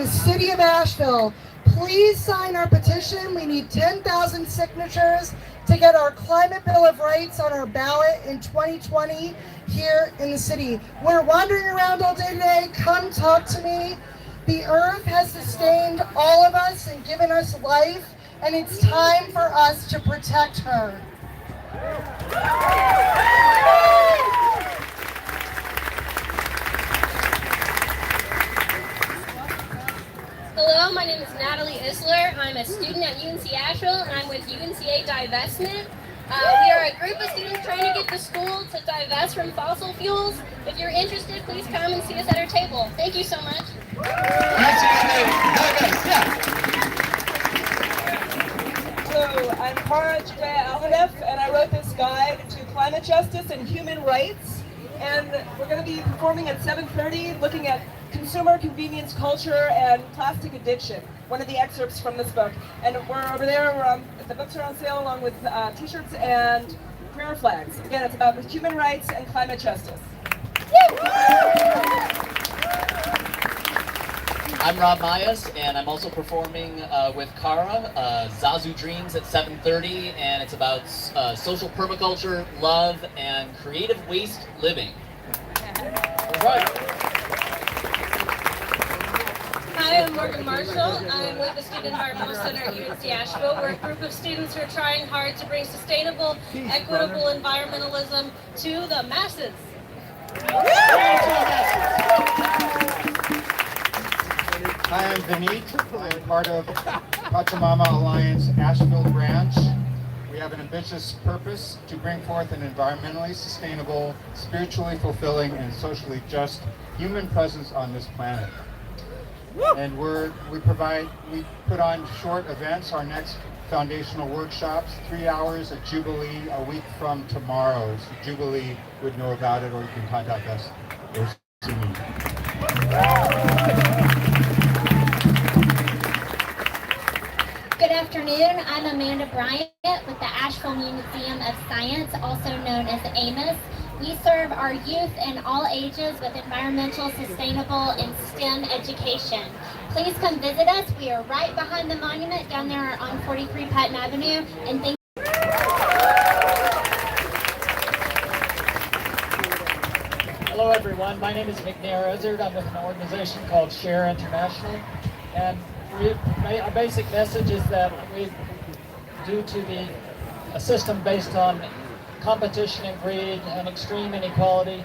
The City of Asheville, please sign our petition. We need 10,000 signatures to get our Climate Bill of Rights on our ballot in 2020 here in the city. We're wandering around all day today. Come talk to me. The earth has sustained all of us and given us life, and it's time for us to protect her. Hello, my name is Natalie Isler. I'm a student at UNC Asheville, and I'm with UNCA Divestment. We are a group of students trying to get the school to divest from fossil fuels. If you're interested, please come and see us at our table. Thank you so much. Hello, I'm Cara Judea Alhadeff, and I wrote this guide to climate justice and human rights. And we're going to be performing at 7:30, looking at consumer convenience culture and plastic addiction. One of the excerpts from this book. And we're over there. The books are on sale along with t-shirts and prayer flags. Again, it's about human rights and climate justice. I'm Rob Myers, and I'm also performing with Cara, Zazu Dreams at 7:30, and it's about social permaculture, love, and creative waste living. All right. Hi, I'm Morgan Marshall. I'm with the Student Environmental Center at UNC Asheville. We're a group of students who are trying hard to bring sustainable, equitable environmentalism to the masses. Hi, I'm Vineet. I'm part of Pachamama Alliance Asheville branch. We have an ambitious purpose to bring forth an environmentally sustainable, spiritually fulfilling, and socially just human presence on this planet. And we put on short events. Our next foundational workshops, 3 hours at Jubilee a week from tomorrow. So Jubilee would know about it, or you can contact us or see me. Good afternoon. I'm Amanda Bryant with the Asheville Museum of Science, also known as AMUS. We serve our youth and all ages with environmental, sustainable, and STEM education. Please come visit us. We are right behind the monument down there on 43 Patton Avenue. And thank Hello everyone, my name is McNair Izzard. I'm with an organization called Share International, and our basic message is that due to a system based on competition and greed and extreme inequality,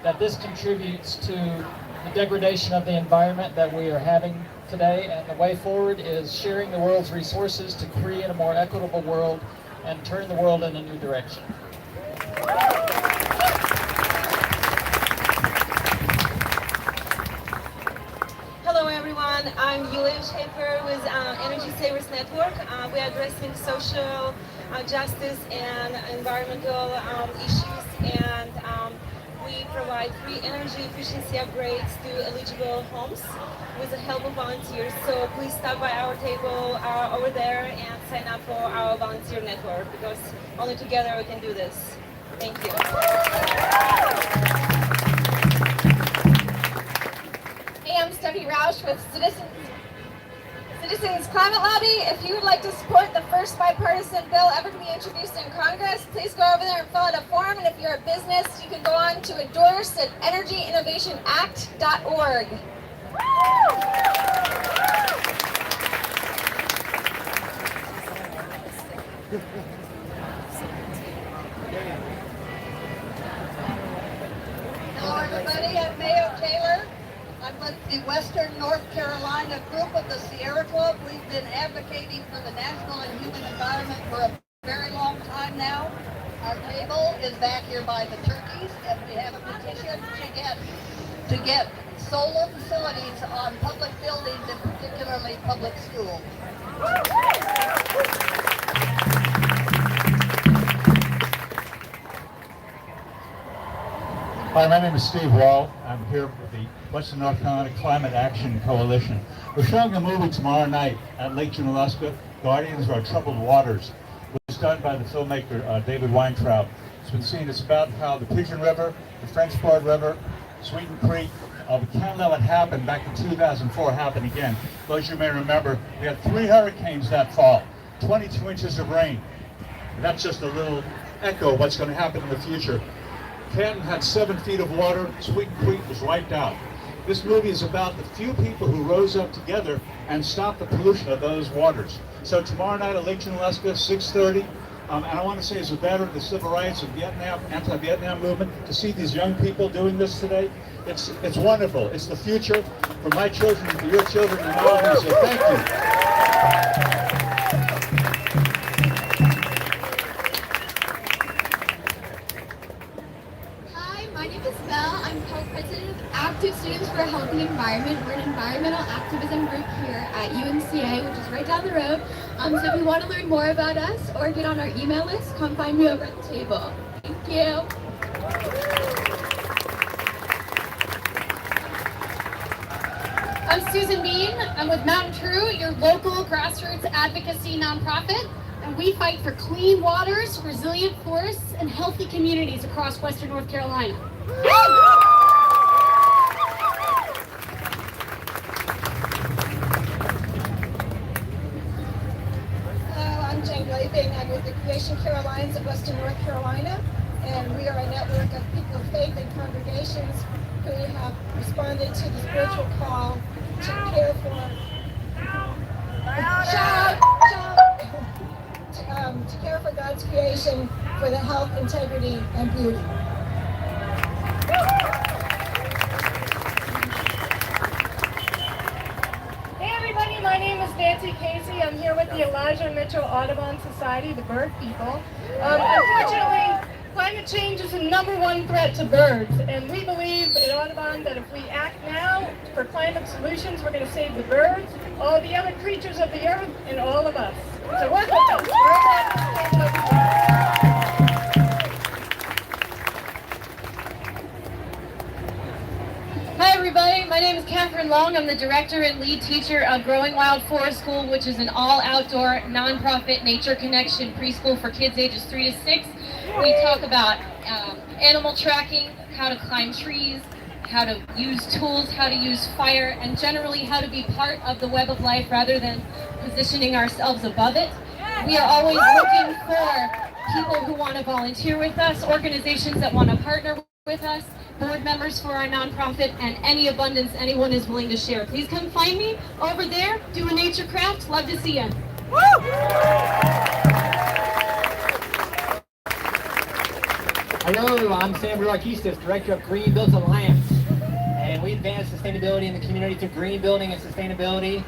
that this contributes to the degradation of the environment that we are having today, and the way forward is sharing the world's resources to create a more equitable world and turn the world in a new direction. Hello everyone, I'm Yulia Schaefer with Energy Savers Network. We are addressing social justice and environmental issues, and we provide free energy efficiency upgrades to eligible homes with the help of volunteers. So please stop by our table over there and sign up for our volunteer network, because only together we can do this. Thank you. Hey, I'm Stephanie Roush with Citizens Climate Lobby. If you would like to support the first bipartisan bill ever to be introduced in Congress, please go over there and fill out a form. And if you're a business, you can go on to endorse at energyinnovationact.org. Hello everybody, I'm Mayo Taylor. I'm with the Western North Carolina group of the Sierra Club. We've been advocating for the national and human environment for a very long time now. Our table is back here by the turkeys, and we have a petition to get solar facilities on public buildings, and particularly public schools. Hi, my name is Steve Wall. I'm here with the Western North Carolina Climate Action Coalition. We're showing a movie tomorrow night at Lake Junaluska, Guardians of Our Troubled Waters, which was done by the filmmaker David Weintraub. It's been seen. It's about how the Pigeon River, the French Broad River, Sweeten Creek, We can't let what happened back in 2004 happen again. Those of you may remember, we had 3 hurricanes that fall, 22 inches of rain. And that's just a little echo of what's going to happen in the future. Canton had 7 feet of water. Sweet Creek was wiped out. This movie is about the few people who rose up together and stopped the pollution of those waters. So tomorrow night at Lake Junaluska, 6:30, and I want to say as a veteran of the civil rights and Vietnam, anti-Vietnam movement, to see these young people doing this today, it's wonderful. It's the future for my children, for your children, and all of you. So thank you. My name is Mel. I'm co-president of Active Students for a Healthy Environment. We're an environmental activism group here at UNCA, which is right down the road. So if you want to learn more about us or get on our email list, come find me over at the table. Thank you. I'm Susan Bean. I'm with Mountain True, your local grassroots advocacy nonprofit. And we fight for clean waters, resilient forests, and healthy communities across Western North Carolina. Hello, I'm Jane Glaving. I'm with the Creation Carolines of Western North Carolina, and we are a network of people of faith and congregations who have responded to the spiritual call to care for to care for God's creation for the health, integrity, and beauty. Hey everybody, my name is Nancy Casey. I'm here with the Elijah Mitchell Audubon Society, the bird people. Unfortunately, climate change is the #1 threat to birds, and we believe at Audubon that if we act now for climate solutions, we're going to save the birds, all the other creatures of the earth, and all of us. So work with us. Hi everybody, my name is Catherine Long. I'm the director and lead teacher of Growing Wild Forest School, which is an all-outdoor, nonprofit nature connection preschool for kids ages 3 to 6. We talk about animal tracking, how to climb trees, how to use tools, how to use fire, and generally how to be part of the web of life rather than positioning ourselves above it. We are always looking for people who want to volunteer with us, organizations that want to partner with us, board members for our nonprofit, and any abundance anyone is willing to share. Please come find me over there, do a nature craft. Love to see you. Hello, I'm Sam Ruakistis, Director of Green Built Alliance, and we advance sustainability in the community through green building and sustainability,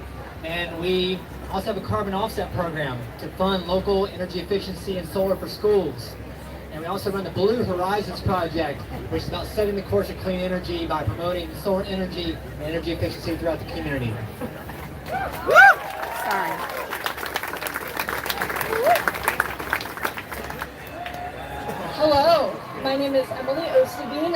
and we also have a carbon offset program to fund local energy efficiency and solar for schools. And we also run the Blue Horizons Project, which is about setting the course of clean energy by promoting solar energy and energy efficiency throughout the community. Sorry. Hello, my name is Emily Osterbein.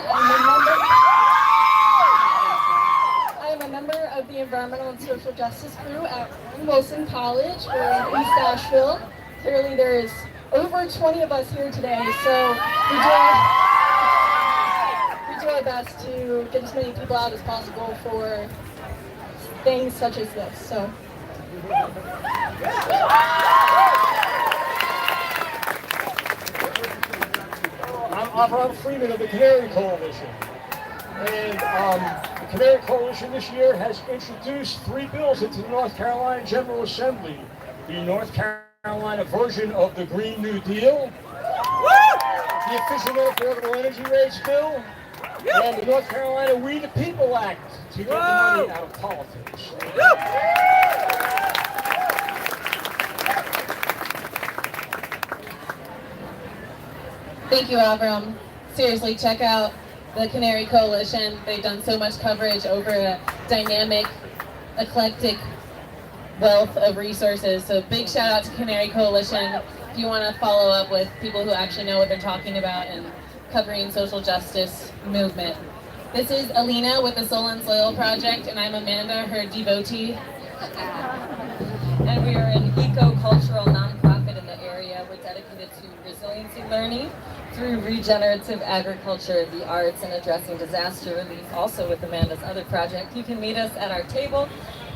I am a member of the Environmental and Social Justice crew at Warren Wilson College. We're in East Asheville. Clearly there is over 20 of us here today, so we do our best to get as many people out as possible for things such as this. So. I'm Avram Freeman of the Canary Coalition. And the Canary Coalition this year has introduced 3 bills into the North Carolina General Assembly. The North Carolina version of the Green New Deal, the Efficient and Affordable Energy Rates Bill, and the North Carolina We the People Act to get the money out of politics. Thank you, Avram. Seriously, check out the Canary Coalition. They've done so much coverage over a dynamic, eclectic wealth of resources. So big shout out to Canary Coalition. If you want to follow up with people who actually know what they're talking about and covering social justice movement. This is Alina with the Soul and Soil Project, and I'm Amanda, her devotee. And we are an eco-cultural nonprofit in the area. we're dedicated to resiliency learning through regenerative agriculture, the arts, and addressing disaster relief, also with Amanda's other project. You can meet us at our table,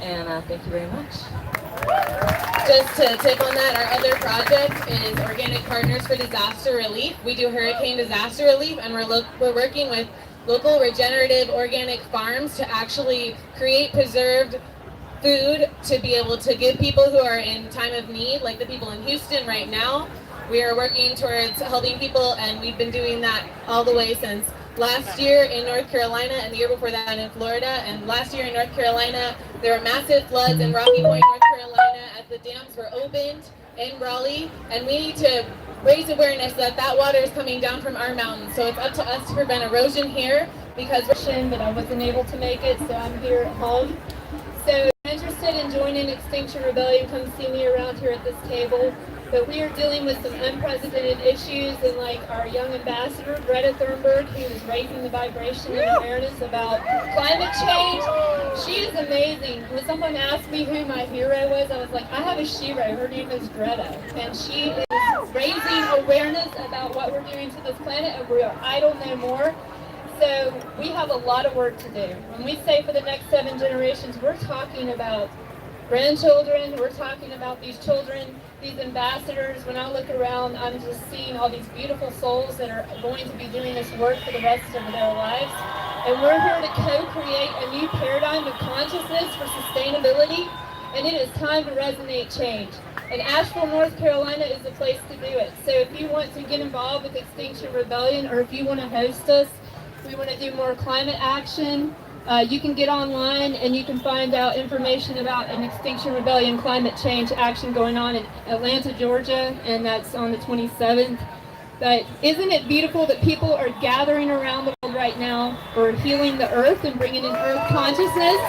and thank you very much. Just to tip on that, our other project is Organic Partners for Disaster Relief. We do hurricane disaster relief, and we're working with local regenerative organic farms to actually create preserved food to be able to give people who are in time of need, like the people in Houston right now. We are working towards helping people, and we've been doing that all the way since last year in North Carolina and the year before that in Florida. And last year in North Carolina, there were massive floods in Rocky Point, North Carolina, as the dams were opened in Raleigh. And we need to raise awareness that that water is coming down from our mountains. So it's up to us to prevent erosion here, because but I wasn't able to make it, so I'm here at home. So if you're interested in joining Extinction Rebellion, come see me around here at this table. But we are dealing with some unprecedented issues, and like our young ambassador, Greta Thunberg, who is raising the vibration and awareness about climate change. She is amazing. When someone asked me who my hero was, I was like, I have a shero. Her name is Greta. And she is raising awareness about what we're doing to this planet, and we are idle no more. So we have a lot of work to do. When we say for the next 7 generations, we're talking about grandchildren, we're talking about these children, these ambassadors. When I look around, I'm just seeing all these beautiful souls that are going to be doing this work for the rest of their lives. And we're here to co-create a new paradigm of consciousness for sustainability, and it is time to resonate change. And Asheville, North Carolina is the place to do it. So if you want to get involved with Extinction Rebellion, or if you want to host us, we want to do more climate action. You can get online and you can find out information about an Extinction Rebellion climate change action going on in Atlanta, Georgia, and that's on the 27th. But isn't it beautiful that people are gathering around the world right now for healing the earth and bringing in earth consciousness?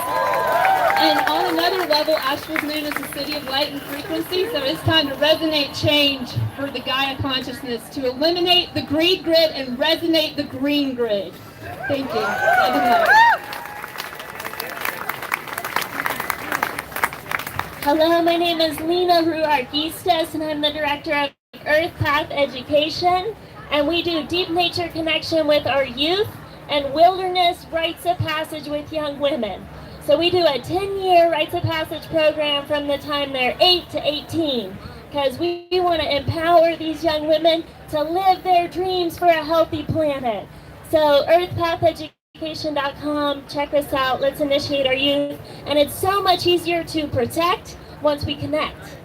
And on another level, Asheville is known as the city of light and frequency, so it's time to resonate change for the Gaia consciousness, to eliminate the greed grid and resonate the green grid. Thank you. Hello, my name is Lena Ruarquistas, and I'm the director of Earth Path Education, and we do deep nature connection with our youth and wilderness rites of passage with young women. So we do a 10-year rites of passage program from the time they're 8 to 18, because we want to empower these young women to live their dreams for a healthy planet. So earthpatheducation.com, check us out, let's initiate our youth, and it's so much easier to protect once we connect.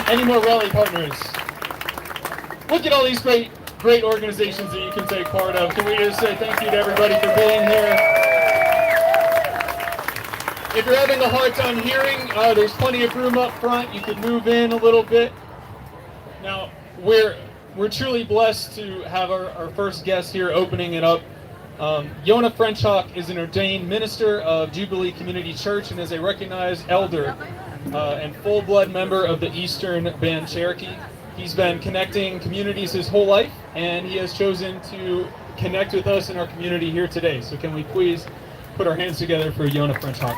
Any more rally partners? Look at all these great organizations that you can take part of. Can we just say thank you to everybody for being here? If you're having a hard time hearing, there's plenty of room up front. You can move in a little bit. Now, we're truly blessed to have our first guest here opening it up. Yona Frenchhawk is an ordained minister of Jubilee Community Church and is a recognized elder and full-blood member of the Eastern Band Cherokee. He's been connecting communities his whole life, and he has chosen to connect with us in our community here today. So can we please put our hands together for Yona Frenchhawk?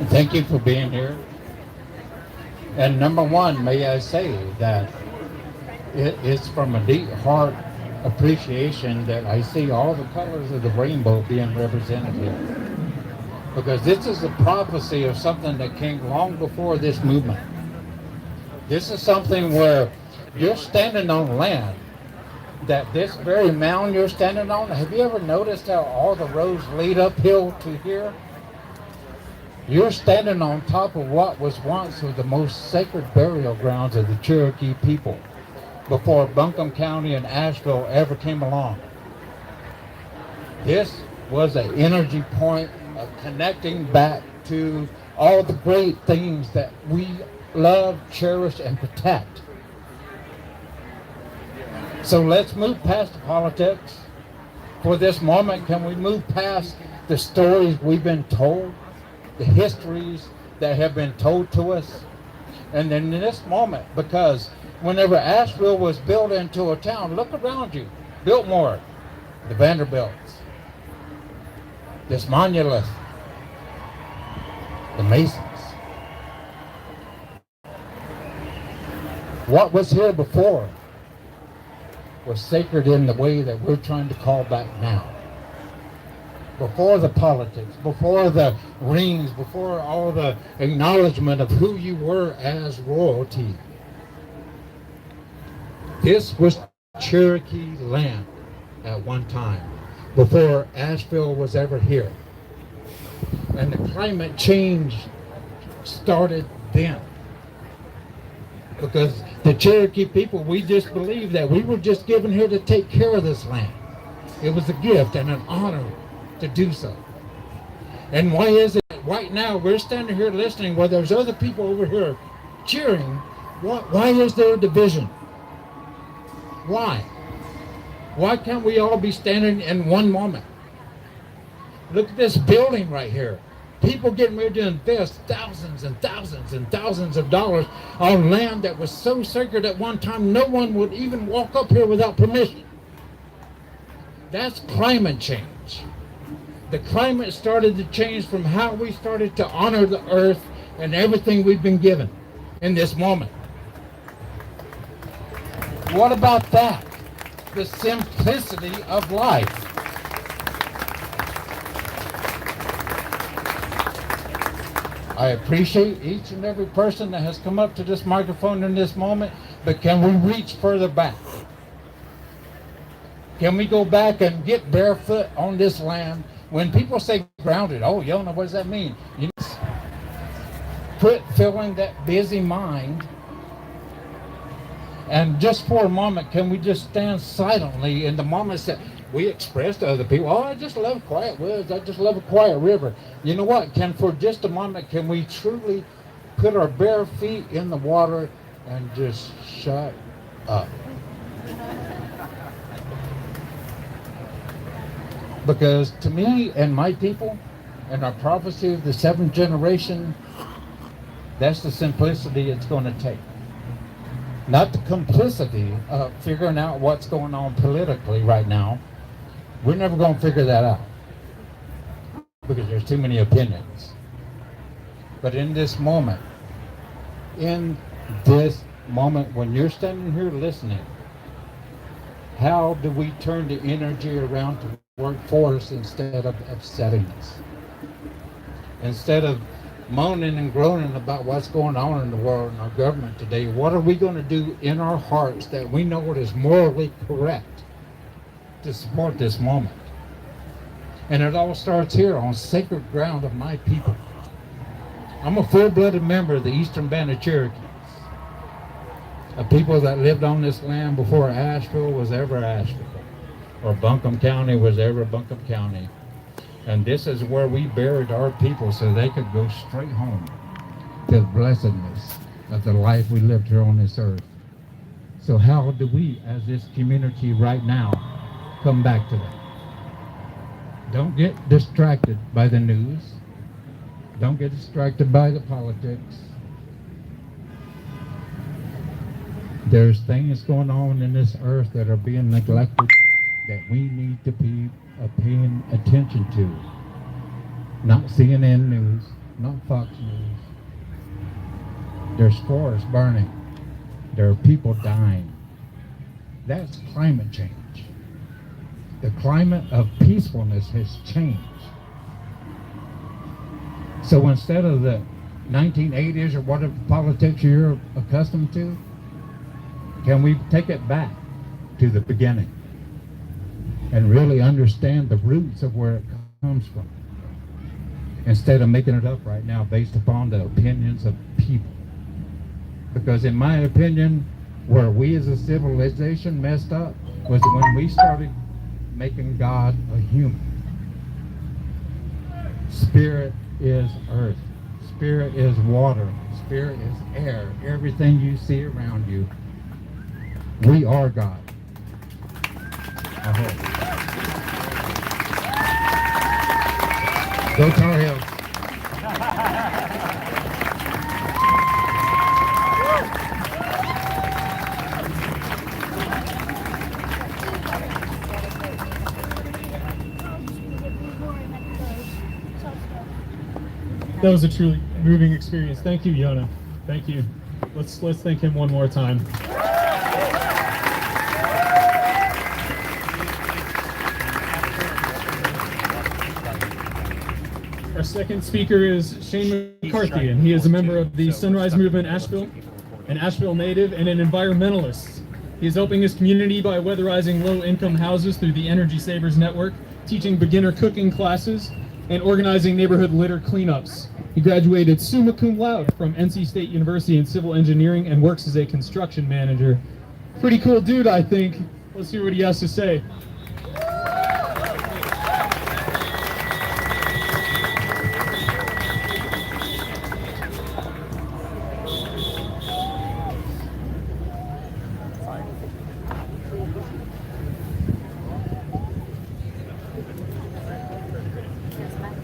Thank you for being here. And number one, may I say that it's from a deep heart appreciation that I see all the colors of the rainbow being represented here. Because this is a prophecy of something that came long before this movement. This is something where you're standing on land, that this very mound you're standing on, have you ever noticed how all the roads lead uphill to here? You're standing on top of what was once the most sacred burial grounds of the Cherokee people before Buncombe County and Asheville ever came along. This was an energy point of connecting back to all the great things that we love, cherish, and protect. So let's move past the politics. For this moment, can we move past the stories we've been told? the histories that have been told to us. And then in this moment, because whenever Asheville was built into a town, look around you, Biltmore, the Vanderbilts, this Monolith, the Masons. What was here before was sacred in the way that we're trying to call back now. Before the politics, before the rings, before all the acknowledgement of who you were as royalty. This was Cherokee land at one time, before Asheville was ever here. And the climate change started then. Because the Cherokee people, we just believed that we were just given here to take care of this land. It was a gift and an honor to do so. And why is it right now we're standing here listening while there's other people over here cheering? Why is there a division? Why? Why can't we all be standing in one moment? Look at this building right here. People getting ready to invest thousands and thousands and thousands of dollars on land that was so sacred at one time no one would even walk up here without permission. That's climate change. The climate started to change from how we started to honor the earth and everything we've been given in this moment. What about that? The simplicity of life. I appreciate each and every person that has come up to this microphone in this moment, but can we reach further back? Can we go back and get barefoot on this land? When people say grounded, oh, Yona, what does that mean? You quit filling that busy mind. And just for a moment, can we just stand silently in the moments that we express to other people? Oh, I just love quiet woods. I just love a quiet river. You know what? For just a moment, can we truly put our bare feet in the water and just shut up? Because to me and my people and our prophecy of the seventh generation, that's the simplicity it's going to take. Not the complicity of figuring out what's going on politically right now. We're never going to figure that out because there's too many opinions. But in this moment when you're standing here listening, how do we turn the energy around to work for us instead of upsetting us? Instead of moaning and groaning about what's going on in the world and our government today, what are we going to do in our hearts that we know what is morally correct to support this moment? And it all starts here on sacred ground of my people. I'm a full-blooded member of the Eastern Band of Cherokees, a people that lived on this land before Asheville was ever Asheville, or Buncombe County was ever Buncombe County. And this is where we buried our people so they could go straight home to the blessedness of the life we lived here on this earth. So how do we, as this community right now, come back to that? Don't get distracted by the news. Don't get distracted by the politics. There's things going on in this earth that are being neglected that we need to be paying attention to. Not CNN News, not Fox News. There's forests burning. There are people dying. That's climate change. The climate of peacefulness has changed. So instead of the 1980s or whatever politics you're accustomed to, can we take it back to the beginning and really understand the roots of where it comes from, instead of making it up right now based upon the opinions of people? Because in my opinion, where we as a civilization messed up was when we started making God a human. Spirit is earth. Spirit is water. Spirit is air. Everything you see around you. We are God. I hope. Go Tar Heels. That was a truly moving experience. Thank you, Yona. Thank you. Let's thank him one more time. Our second speaker is Shane McCarthy, and he is a member of the Sunrise Movement Asheville, an Asheville native and an environmentalist. He is helping his community by weatherizing low-income houses through the Energy Savers Network, teaching beginner cooking classes, and organizing neighborhood litter cleanups. He graduated summa cum laude from NC State University in civil engineering and works as a construction manager. Pretty cool dude, I think. Let's hear what he has to say.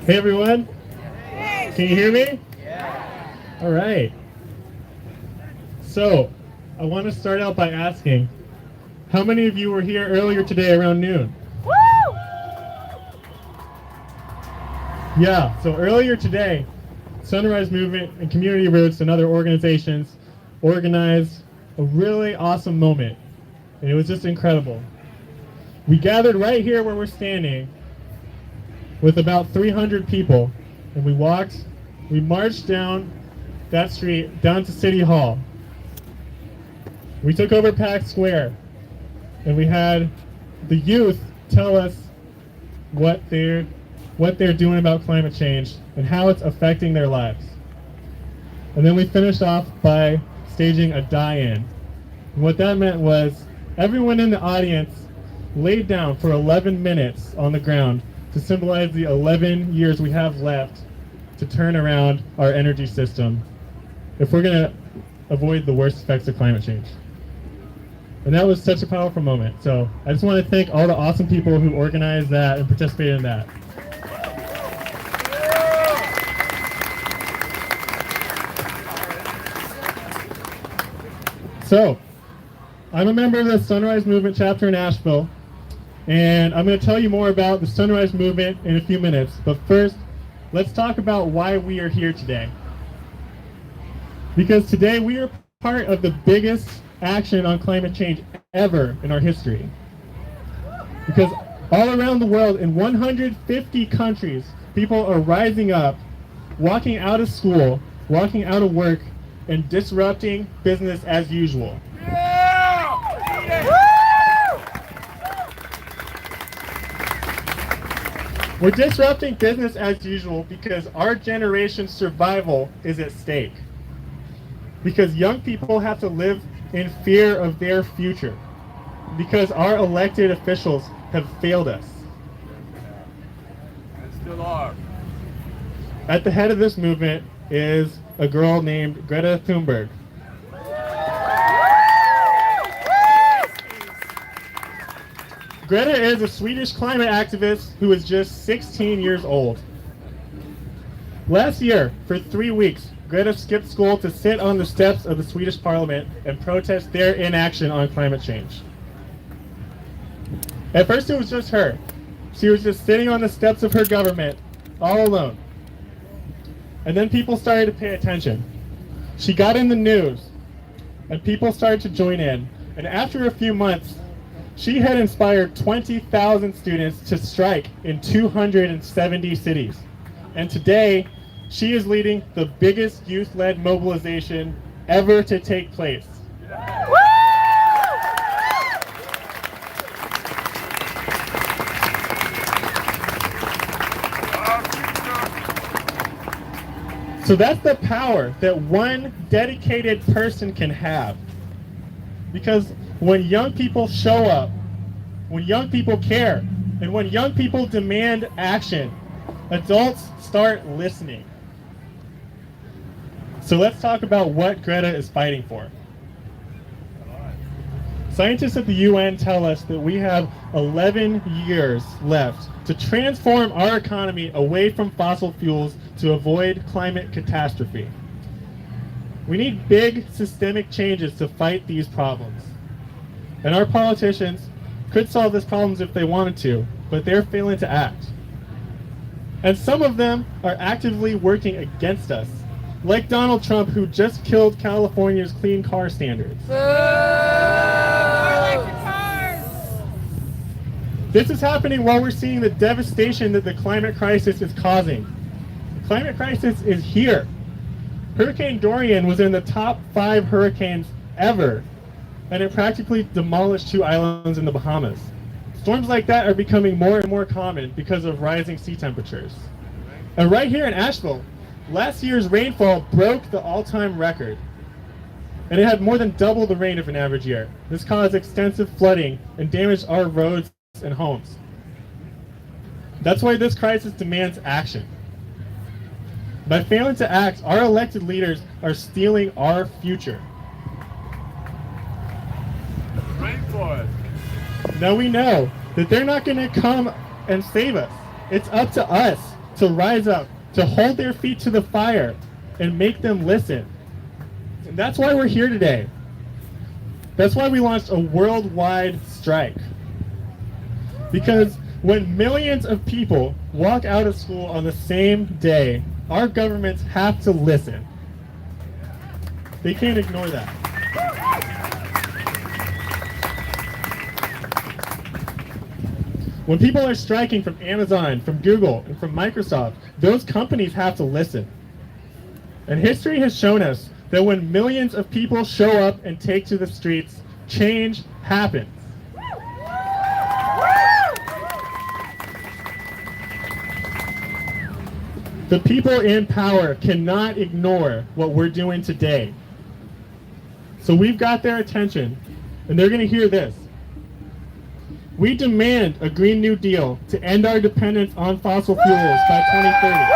Hey everyone, can you hear me? Yeah. All right. So, I want to start out by asking, how many of you were here earlier today around noon? Woo! Yeah, so earlier today, Sunrise Movement and Community Roots and other organizations organized a really awesome moment, and it was just incredible. We gathered right here where we're standing with about 300 people, and we marched down that street, down to City Hall. We took over Pack Square, and we had the youth tell us what they're doing about climate change and how it's affecting their lives. And then we finished off by staging a die-in. And what that meant was everyone in the audience laid down for 11 minutes on the ground to symbolize the 11 years we have left to turn around our energy system if we're going to avoid the worst effects of climate change. And that was such a powerful moment. So I just want to thank all the awesome people who organized that and participated in that. So, I'm a member of the Sunrise Movement chapter in Asheville, and I'm going to tell you more about the Sunrise Movement in a few minutes. But first, let's talk about why we are here today. Because today we are part of the biggest action on climate change ever in our history. Because all around the world, in 150 countries, people are rising up, walking out of school, walking out of work, and disrupting business as usual. We're disrupting business as usual because our generation's survival is at stake. Because young people have to live in fear of their future. Because our elected officials have failed us. And still are. At the head of this movement is a girl named Greta Thunberg. Greta is a Swedish climate activist who is just 16 years old. Last year, for 3 weeks, Greta skipped school to sit on the steps of the Swedish parliament and protest their inaction on climate change. At first it was just her. She was just sitting on the steps of her government, all alone. And then people started to pay attention. She got in the news, and people started to join in. And after a few months, she had inspired 20,000 students to strike in 270 cities. And today, she is leading the biggest youth-led mobilization ever to take place. So that's the power that one dedicated person can have. Because when young people show up, when young people care, and when young people demand action, adults start listening. So let's talk about what Greta is fighting for. Scientists at the UN tell us that we have 11 years left to transform our economy away from fossil fuels to avoid climate catastrophe. We need big systemic changes to fight these problems. And our politicians could solve these problems if they wanted to, but they're failing to act. And some of them are actively working against us, like Donald Trump, who just killed California's clean car standards. This is happening while we're seeing the devastation that the climate crisis is causing. The climate crisis is here. Hurricane Dorian was in the top 5 hurricanes ever, and it practically demolished 2 islands in the Bahamas. Storms like that are becoming more and more common because of rising sea temperatures. And right here in Asheville, last year's rainfall broke the all-time record, and it had more than double the rain of an average year. This caused extensive flooding and damaged our roads and homes. That's why this crisis demands action. By failing to act, our elected leaders are stealing our future. Rainforest. Now we know that they're not going to come and save us. It's up to us to rise up, to hold their feet to the fire, and make them listen. And that's why we're here today. That's why we launched a worldwide strike. Because when millions of people walk out of school on the same day, our governments have to listen. They can't ignore that. When people are striking from Amazon, from Google, and from Microsoft, those companies have to listen. And history has shown us that when millions of people show up and take to the streets, change happens. The people in power cannot ignore what we're doing today. So we've got their attention, and they're going to hear this. We demand a Green New Deal to end our dependence on fossil fuels by 2030.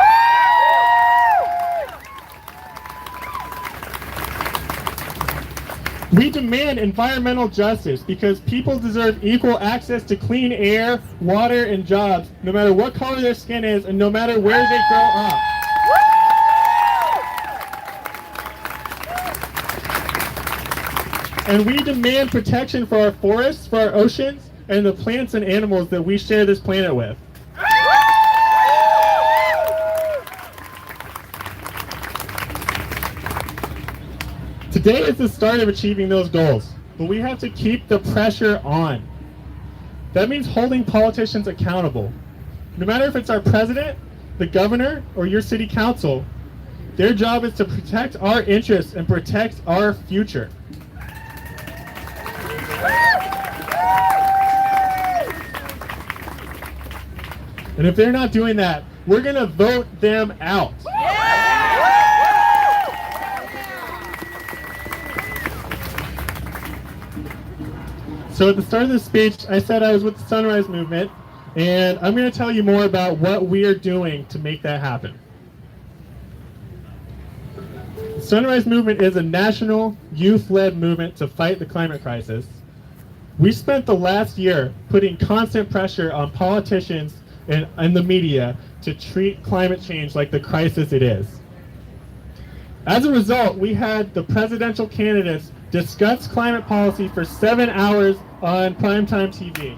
We demand environmental justice because people deserve equal access to clean air, water, and jobs, no matter what color their skin is and no matter where they grow up. And we demand protection for our forests, for our oceans, and the plants and animals that we share this planet with. Today is the start of achieving those goals, but we have to keep the pressure on. That means holding politicians accountable. No matter if it's our president, the governor, or your city council, their job is to protect our interests and protect our future. And if they're not doing that, we're going to vote them out. So at the start of this speech, I said I was with the Sunrise Movement, and I'm going to tell you more about what we are doing to make that happen. The Sunrise Movement is a national, youth-led movement to fight the climate crisis. We spent the last year putting constant pressure on politicians and the media to treat climate change like the crisis it is. As a result, we had the presidential candidates discuss climate policy for 7 hours on primetime TV.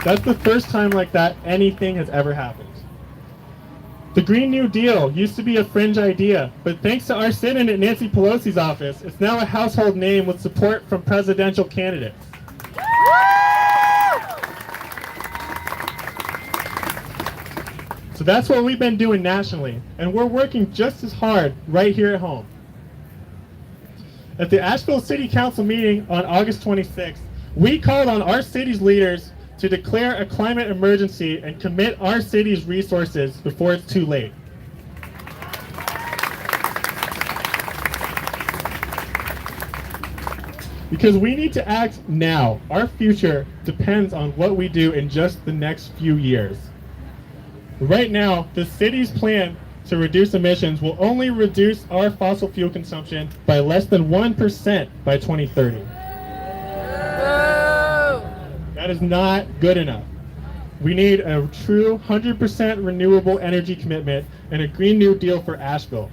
That's the first time like that anything has ever happened. The Green New Deal used to be a fringe idea, but thanks to our sit-in at Nancy Pelosi's office, it's now a household name with support from presidential candidates. So that's what we've been doing nationally, and we're working just as hard right here at home. At the Asheville City Council meeting on August 26th, we called on our city's leaders to declare a climate emergency and commit our city's resources before it's too late. Because we need to act now. Our future depends on what we do in just the next few years. Right now, the city's plan to reduce emissions will only reduce our fossil fuel consumption by less than 1% by 2030. That is not good enough. We need a true 100% renewable energy commitment and a Green New Deal for Asheville.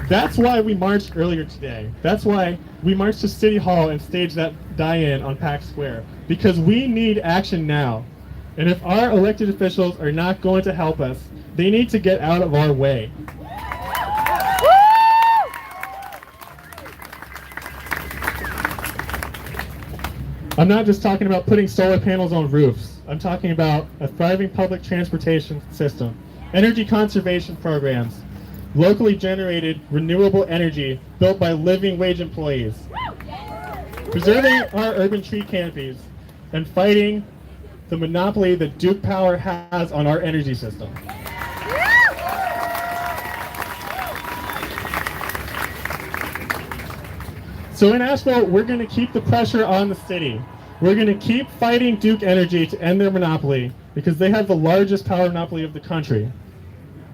That's why we marched earlier today. That's why we marched to City Hall and staged that die-in on Pack Square. Because we need action now. And if our elected officials are not going to help us, they need to get out of our way. I'm not just talking about putting solar panels on roofs. I'm talking about a thriving public transportation system, energy conservation programs, locally generated renewable energy built by living wage employees, preserving our urban tree canopies, and fighting the monopoly that Duke Power has on our energy system. So in Asheville, we're going to keep the pressure on the city. We're going to keep fighting Duke Energy to end their monopoly because they have the largest power monopoly of the country.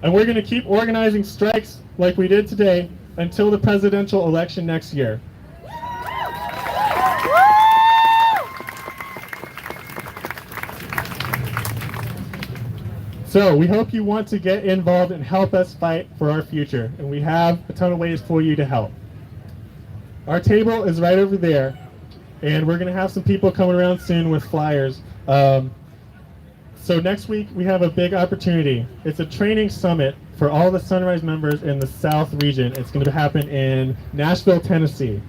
And we're going to keep organizing strikes like we did today until the presidential election next year. So we hope you want to get involved and help us fight for our future. And we have a ton of ways for you to help. Our table is right over there. And we're going to have some people coming around soon with flyers. So next week we have a big opportunity. It's a training summit for all the Sunrise members in the South region. It's going to happen in Nashville, Tennessee.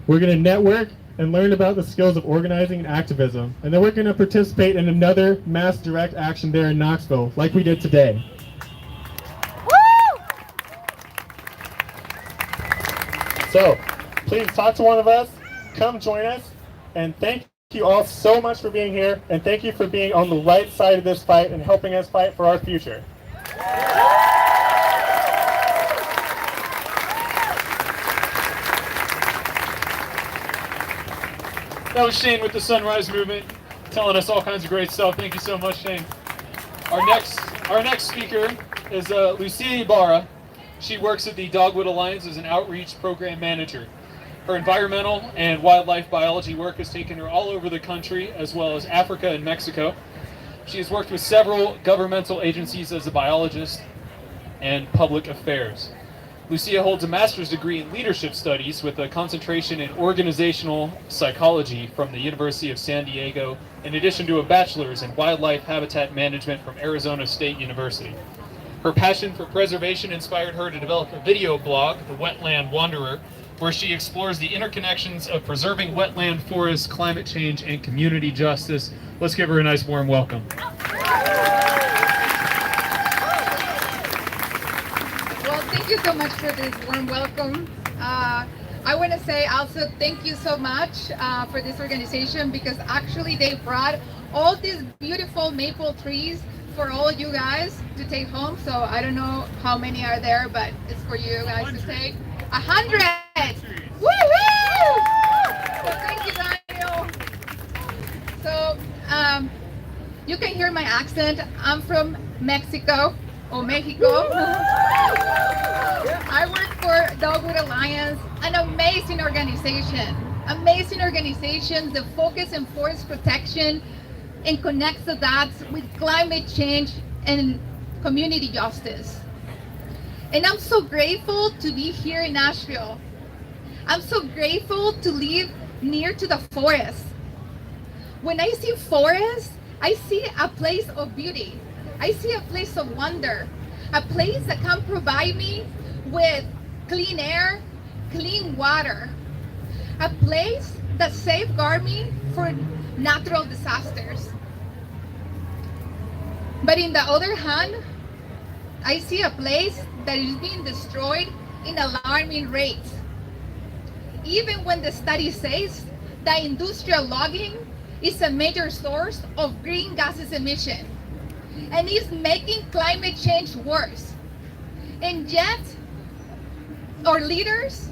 We're going to network and learn about the skills of organizing and activism. And then we're going to participate in another mass direct action there in Knoxville, like we did today. So please talk to one of us, come join us, and thank you all so much for being here, and thank you for being on the right side of this fight and helping us fight for our future. That was Shane with the Sunrise Movement, telling us all kinds of great stuff. Thank you so much, Shane. Our next speaker is Lucia Ibarra. She works at the Dogwood Alliance as an outreach program manager. Her environmental and wildlife biology work has taken her all over the country, as well as Africa and Mexico. She has worked with several governmental agencies as a biologist and public affairs. Lucia holds a master's degree in leadership studies with a concentration in organizational psychology from the University of San Diego, in addition to a bachelor's in wildlife habitat management from Arizona State University. Her passion for preservation inspired her to develop a video blog, The Wetland Wanderer, where she explores the interconnections of preserving wetland forests, climate change, and community justice. Let's give her a nice warm welcome. Well, thank you so much for this warm welcome. I want to say also thank you so much for this organization, because actually they brought all these beautiful maple trees for all you guys to take home. So I don't know how many are there, but it's for you guys to take. 100! Woo-hoo! So thank you, Daniel. So you can hear my accent. I'm from Mexico, or Mexico. I work for Dogwood Alliance, an amazing organization. Amazing organization that focuses on forest protection and connects the dots with climate change and community justice. And I'm so grateful to be here in Nashville. I'm so grateful to live near to the forest. When I see forest, I see a place of beauty. I see a place of wonder, a place that can provide me with clean air, clean water, a place that safeguards me for natural disasters. But in the other hand, I see a place that is being destroyed in alarming rates. Even when the study says that industrial logging is a major source of green gases emission and is making climate change worse. And yet, our leaders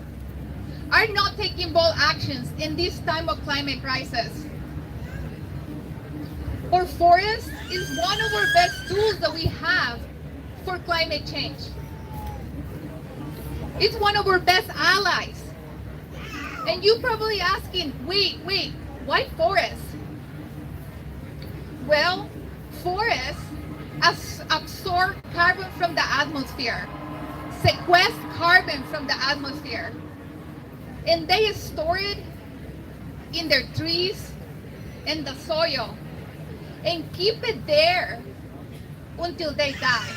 are not taking bold actions in this time of climate crisis. Our forest is one of our best tools that we have for climate change. It's one of our best allies. And you're probably asking, wait, why forests? Well, forests absorb carbon from the atmosphere. sequester carbon from the atmosphere. And they store it in their trees, in the soil, and keep it there until they die.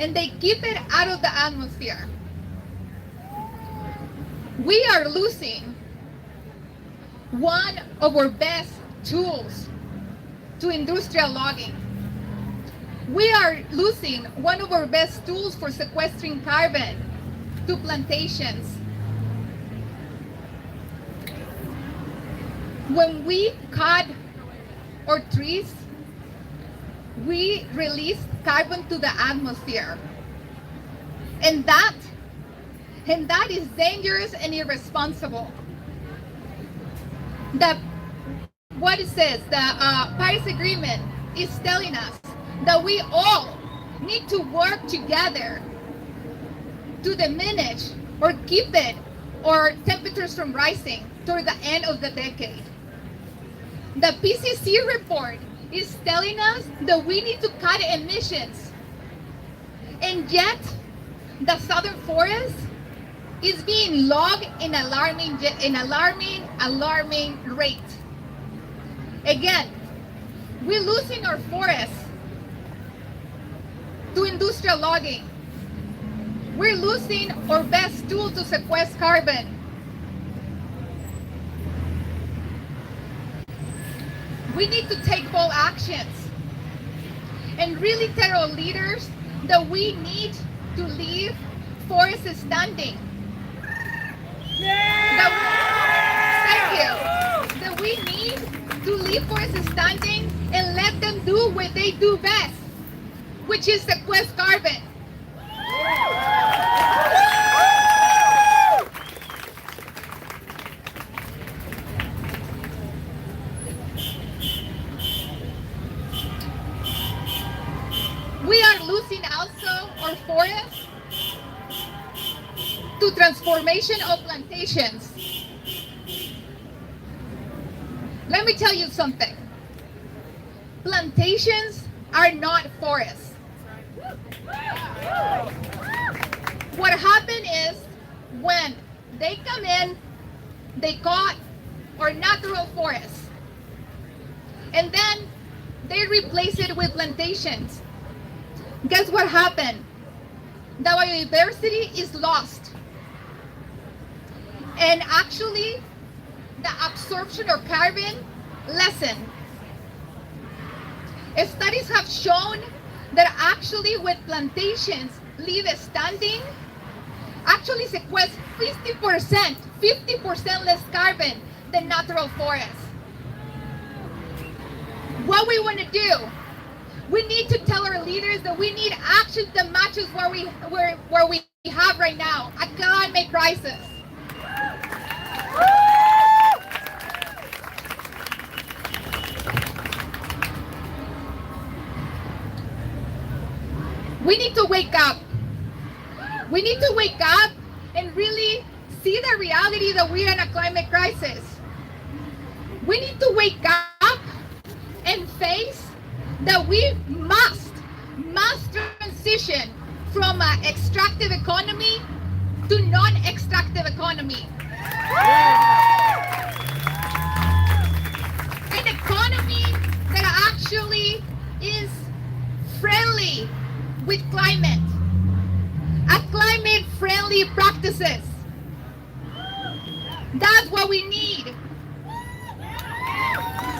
And they keep it out of the atmosphere. We are losing one of our best tools to industrial logging. We are losing one of our best tools for sequestering carbon to plantations. When we cut our trees, we release carbon to the atmosphere. And that is dangerous and irresponsible. What it says, the Paris Agreement is telling us that we all need to work together to diminish or keep it or temperatures from rising toward the end of the decade. The PCC report is telling us that we need to cut emissions, and yet the southern forest is being logged in alarming rate. Again, we're losing our forests to industrial logging. We're losing our best tool to sequester carbon. We need to take bold actions and really tell our leaders that we need to leave forests standing. That we need to leave forests standing and let them do what they do best, which is sequester carbon. We are losing also our forests to transformation of plantations. Let me tell you something. Plantations are not forests. What happened is when they come in, they got our natural forests, and then they replace it with plantations. Guess what happened? The biodiversity is lost. And actually, the absorption of carbon lessened. Studies have shown that actually with plantations leave standing, actually sequester 50% less carbon than natural forests. What we want to do, we need to tell our leaders that we need action that matches where we have right now, a climate crisis. We need to wake up. We need to wake up and really see the reality that we're in a climate crisis. We need to wake up and face that we must transition from an extractive economy to non-extractive economy. An economy that actually is friendly with climate, a climate-friendly practices. That's what we need.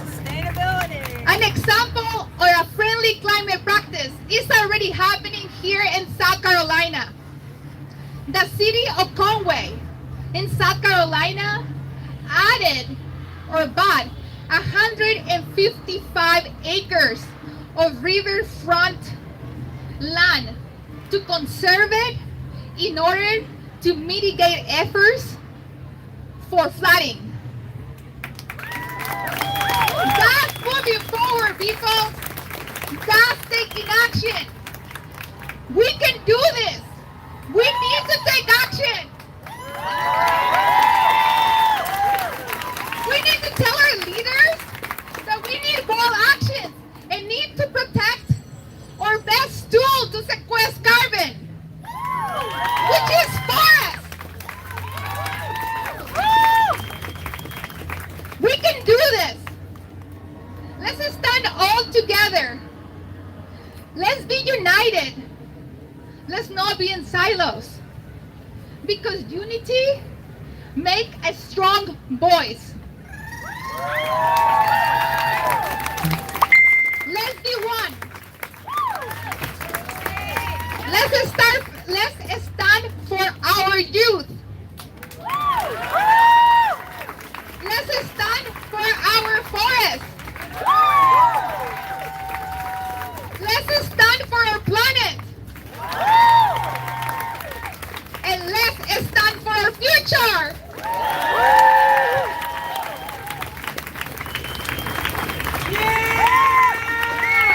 Sustainability. An example or a friendly climate practice is already happening here in South Carolina. The city of Conway in South Carolina added or bought 155 acres of riverfront land to conserve it in order to mitigate efforts for flooding. That's moving forward, people. That's taking action. We can do this. We need to take action. We need to tell our leaders that we need bold action and need to protect our best tool to sequester carbon. because unity make a strong voice. Let's be one. Let's stand for our youth. Let's stand for our forest. Let's stand for our planet. And let's stand for our future.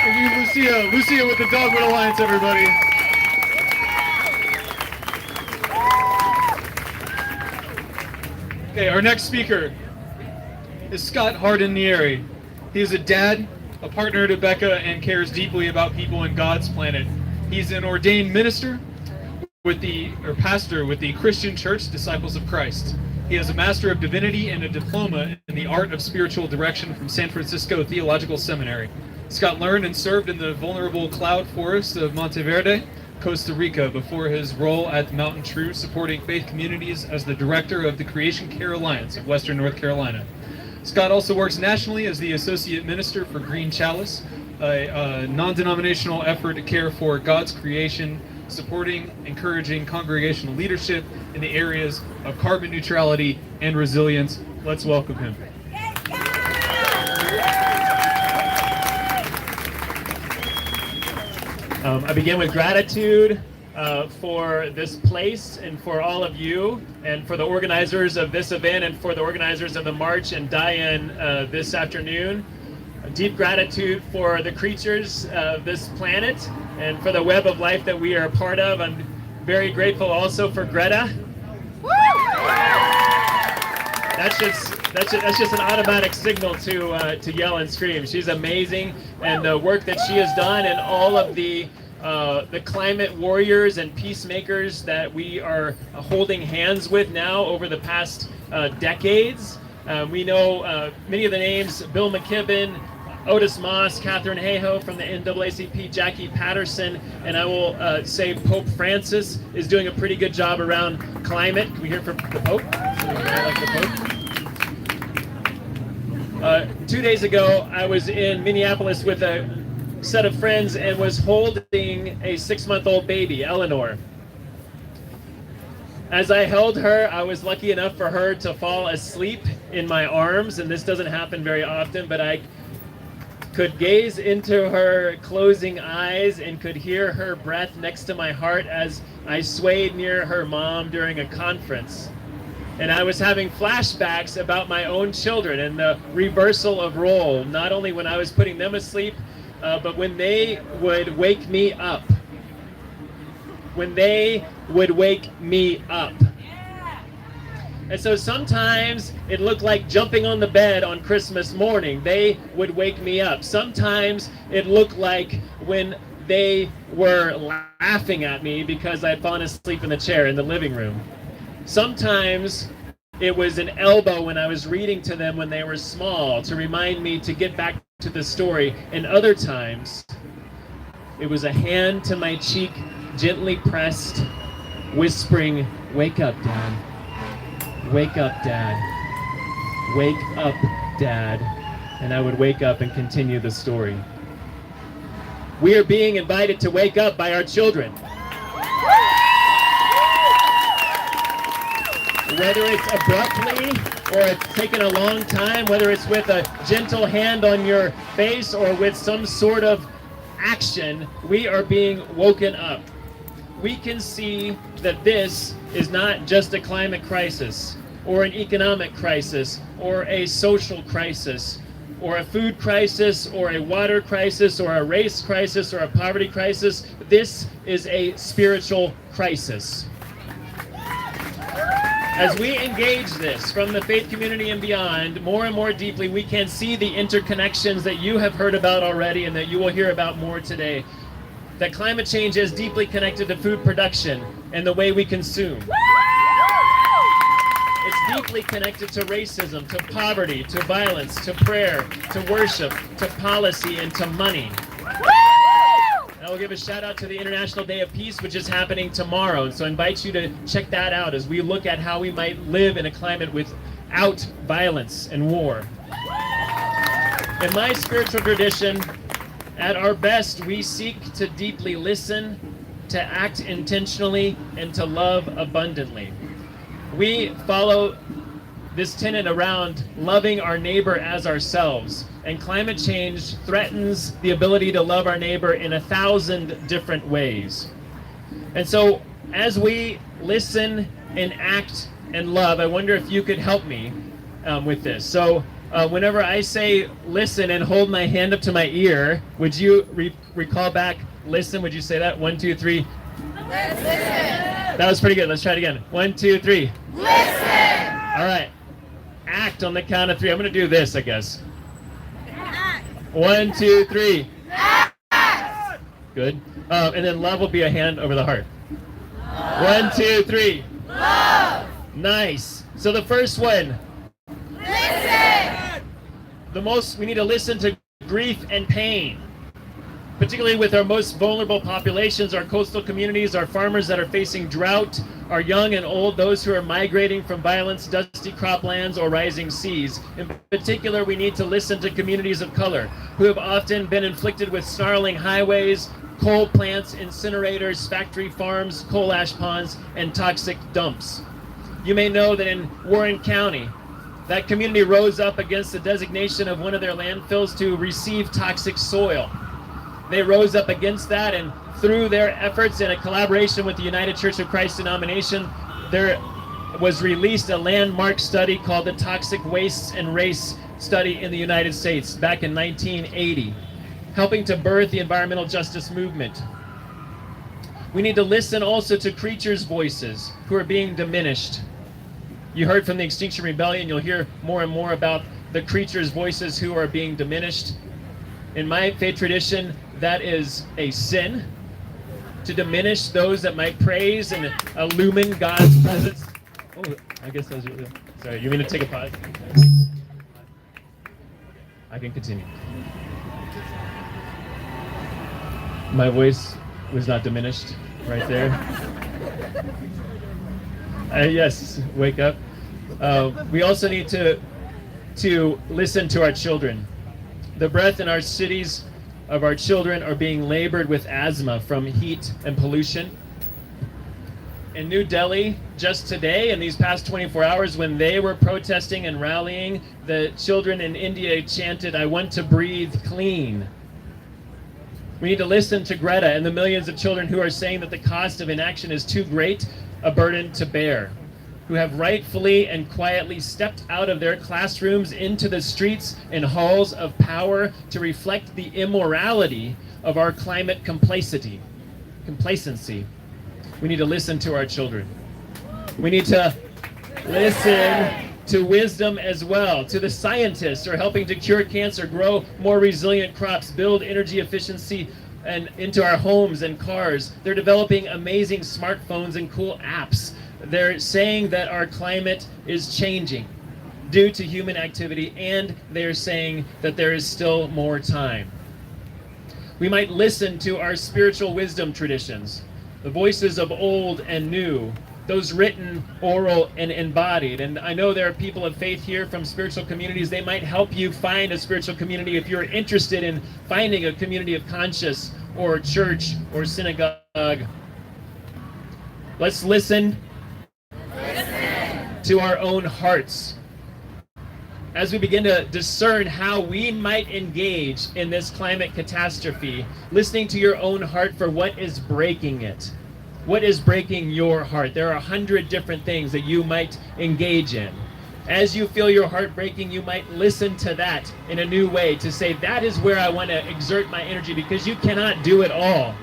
Thank you, Lucia. Lucia with the Dogwood Alliance, everybody. Okay, our next speaker is Scott Hardin-Nieri. He is a dad, a partner to Becca, and cares deeply about people in God's planet. He's an ordained minister pastor with the Christian Church Disciples of Christ. He has a Master of Divinity and a diploma in the Art of Spiritual Direction from San Francisco Theological Seminary. Scott learned and served in the vulnerable cloud forests of Monteverde, Costa Rica, before his role at Mountain True, supporting faith communities as the director of the Creation Care Alliance of Western North Carolina. Scott also works nationally as the Associate Minister for Green Chalice, a non-denominational effort to care for God's creation, supporting, encouraging congregational leadership in the areas of carbon neutrality and resilience. Let's welcome him. I begin with gratitude for this place and for all of you and for the organizers of this event and for the organizers of the march and die-in this afternoon. A deep gratitude for the creatures of this planet and for the web of life that we are a part of. I'm very grateful also for Greta. That's just an automatic signal to yell and scream. She's amazing, and the work that she has done, and all of the climate warriors and peacemakers that we are holding hands with now over the past decades. We know many of the names: Bill McKibben, Otis Moss, Catherine Hayhoe from the NAACP, Jackie Patterson, and I will say Pope Francis is doing a pretty good job around climate. Can we hear from the Pope? I like the Pope. 2 days ago, I was in Minneapolis with a set of friends and was holding a 6-month-old baby, Eleanor. As I held her, I was lucky enough for her to fall asleep in my arms, and this doesn't happen very often, but I could gaze into her closing eyes and could hear her breath next to my heart as I swayed near her mom during a conference. And I was having flashbacks about my own children and the reversal of role, not only when I was putting them asleep, but when they would wake me up. When they would wake me up. And so sometimes it looked like jumping on the bed on Christmas morning. They would wake me up. Sometimes it looked like when they were laughing at me because I had fallen asleep in the chair in the living room. Sometimes it was an elbow when I was reading to them when they were small to remind me to get back to the story. And other times it was a hand to my cheek, gently pressed, whispering, "Wake up, Dad. Wake up, Dad. Wake up, Dad." And I would wake up and continue the story. We are being invited to wake up by our children. Whether it's abruptly or it's taken a long time, whether it's with a gentle hand on your face or with some sort of action, we are being woken up. We can see that this is not just a climate crisis or an economic crisis or a social crisis or a food crisis or a water crisis or a race crisis or a poverty crisis. This is a spiritual crisis. As we engage this from the faith community and beyond, more and more deeply, we can see the interconnections that you have heard about already and that you will hear about more today. That climate change is deeply connected to food production and the way we consume. It's deeply connected to racism, to poverty, to violence, to prayer, to worship, to policy, and to money. I we'll give a shout out to the International Day of Peace, which is happening tomorrow. And so I invite you to check that out as we look at how we might live in a climate without violence and war. In my spiritual tradition, at our best, we seek to deeply listen, to act intentionally, and to love abundantly. We follow this tenet around loving our neighbor as ourselves. And climate change threatens the ability to love our neighbor in 1,000 different ways. And so as we listen and act and love, I wonder if you could help me with this. So whenever I say listen and hold my hand up to my ear, would you recall back listen? Would you say that? 1, 2, 3. Listen. That was pretty good. Let's try it again. 1, 2, 3. Listen. All right. Act on the count of 3. I'm going to do this, I guess. 1, 2, 3. Act. Good. And then love will be a hand over the heart. 1, 2, 3. Love. Nice. So the first one. Listen. We need to listen to grief and pain, particularly with our most vulnerable populations, our coastal communities, our farmers that are facing drought, our young and old, those who are migrating from violence, dusty croplands, or rising seas. In particular, we need to listen to communities of color who have often been inflicted with snarling highways, coal plants, incinerators, factory farms, coal ash ponds, and toxic dumps. You may know that in Warren County, that community rose up against the designation of one of their landfills to receive toxic soil. They rose up against that, and through their efforts in a collaboration with the United Church of Christ denomination, there was released a landmark study called the Toxic Wastes and Race Study in the United States back in 1980, helping to birth the environmental justice movement. We need to listen also to creatures' voices who are being diminished. You heard from the Extinction Rebellion. You'll hear more and more about the creatures' voices who are being diminished. In my faith tradition, that is a sin, to diminish those that might praise and illumine God's presence. Oh, I guess those are, sorry, you mean to take a pause? I can continue. My voice was not diminished right there. Yes, wake up. We also need to listen to our children. The breath in our cities of our children are being labored with asthma from heat and pollution. In New Delhi, just today, in these past 24 hours, when they were protesting and rallying, the children in India chanted, "I want to breathe clean." We need to listen to Greta and the millions of children who are saying that the cost of inaction is too great a burden to bear, who have rightfully and quietly stepped out of their classrooms into the streets and halls of power to reflect the immorality of our climate complacency. We need to listen to our children. We need to listen to wisdom as well, to the scientists who are helping to cure cancer, grow more resilient crops, build energy efficiency and into our homes and cars. They're developing amazing smartphones and cool apps. They're saying that our climate is changing due to human activity, and they're saying that there is still more time. We might listen to our spiritual wisdom traditions, the voices of old and new, those written, oral, and embodied. And I know there are people of faith here from spiritual communities. They might help you find a spiritual community if you're interested in finding a community of conscience or church or synagogue. Let's listen to our own hearts as we begin to discern how we might engage in this climate catastrophe, listening to your own heart for what is breaking it. What is breaking your heart? There are 100 different things that you might engage in. As you feel your heart breaking, you might listen to that in a new way to say, that is where I want to exert my energy, because you cannot do it all.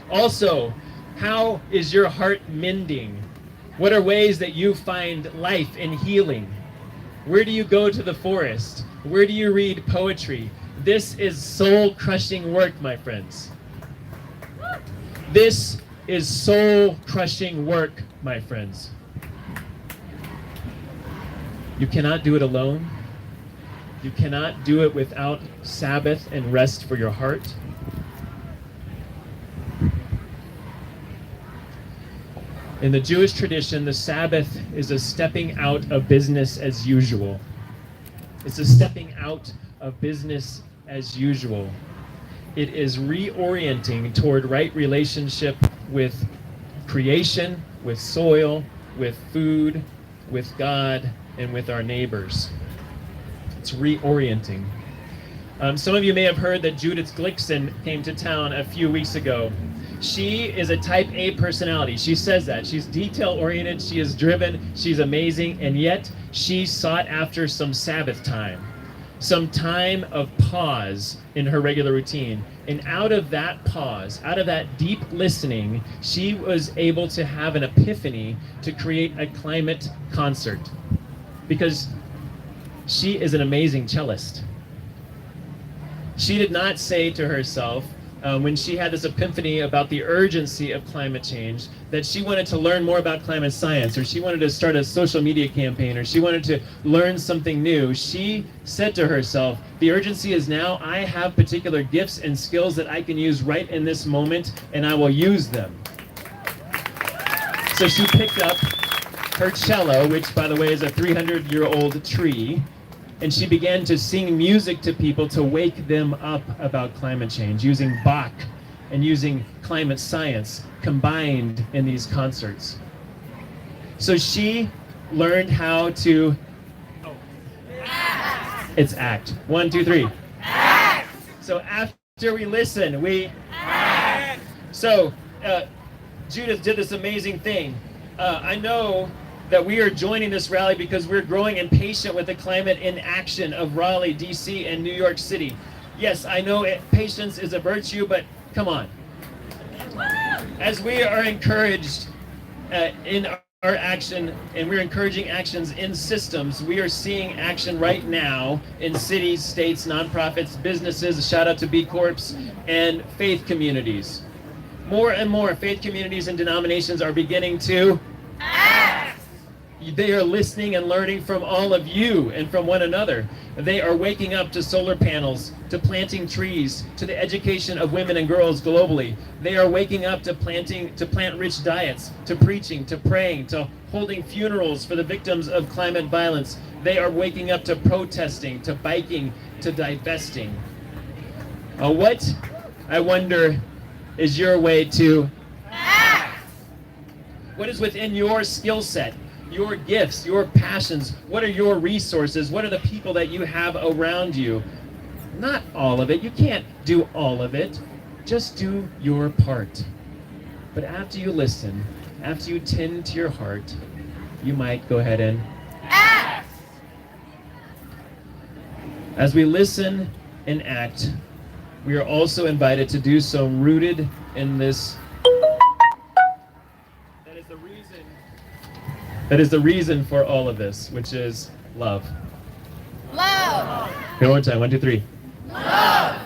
Also, how is your heart mending? What are ways that you find life and healing? Where do you go to the forest? Where do you read poetry? This is soul-crushing work, my friends. This is soul-crushing work, my friends. You cannot do it alone. You cannot do it without Sabbath and rest for your heart. In the Jewish tradition, the Sabbath is a stepping out of business as usual. It's a stepping out of business as usual. It is reorienting toward right relationship with creation, with soil, with food, with God, and with our neighbors. It's reorienting. Some of you may have heard that Judith Glickson came to town a few weeks ago. She is a type A personality. She says that. She's detail-oriented, she is driven, she's amazing, and yet she sought after some Sabbath time, some time of pause in her regular routine. And out of that pause, out of that deep listening, she was able to have an epiphany to create a climate concert. Because she is an amazing cellist. She did not say to herself, when she had this epiphany about the urgency of climate change, that she wanted to learn more about climate science, or she wanted to start a social media campaign, or she wanted to learn something new. She said to herself, the urgency is now. I have particular gifts and skills that I can use right in this moment, and I will use them. So she picked up her cello, which, by the way, is a 300-year-old tree, and she began to sing music to people to wake them up about climate change, using Bach and using climate science combined in these concerts. So she learned how to... It's act. 1, 2, 3. Act. So after we listen, we... Act. So Judith did this amazing thing. I know that we are joining this rally because we're growing impatient with the climate inaction of Raleigh, DC, and New York City. Yes, I know patience is a virtue, but come on. As we are encouraged in our action, and we're encouraging actions in systems, we are seeing action right now in cities, states, nonprofits, businesses, shout out to B Corps, and faith communities. More and more faith communities and denominations are beginning to act. They are listening and learning from all of you and from one another. They are waking up to solar panels, to planting trees, to the education of women and girls globally. They are waking up to plant rich diets, to preaching, to praying, to holding funerals for the victims of climate violence. They are waking up to protesting, to biking, to divesting. What, I wonder, is your way to act? What is within your skill set? Your gifts, your passions, what are your resources? What are the people that you have around you? Not all of it. You can't do all of it. Just do your part. But after you listen, after you tend to your heart, you might go ahead and act. As we listen and act, we are also invited to do so rooted in this. That is the reason for all of this, which is love. Love. Here, one more time. 1, 2, 3. Love.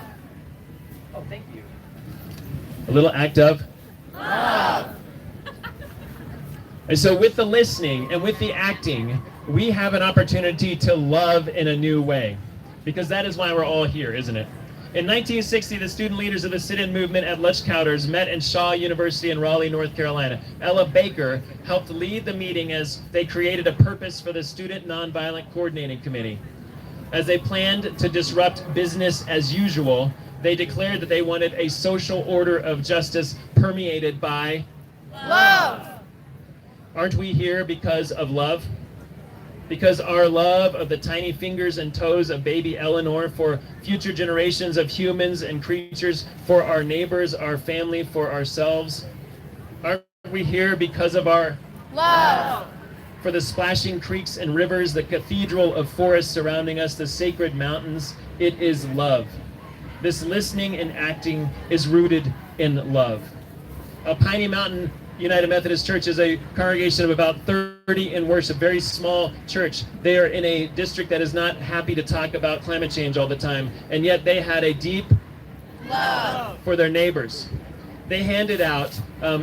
Oh, thank you. A little act of love. And so with the listening and with the acting, we have an opportunity to love in a new way. Because that is why we're all here, isn't it? In 1960, the student leaders of the sit-in movement at Lutchcowders met in Shaw University in Raleigh, North Carolina. Ella Baker helped lead the meeting as they created a purpose for the Student Nonviolent Coordinating Committee. As they planned to disrupt business as usual, they declared that they wanted a social order of justice permeated by love. Aren't we here because of love? Because our love of the tiny fingers and toes of baby Eleanor for future generations of humans and creatures, for our neighbors, our family, for ourselves. Aren't we here because of our love? For the splashing creeks and rivers, the cathedral of forests surrounding us, the sacred mountains, it is love. This listening and acting is rooted in love. Piney Mountain United Methodist Church is a congregation of about 30 in worship, very small church. They are in a district that is not happy to talk about climate change all the time, and yet they had a deep love for their neighbors. They handed out,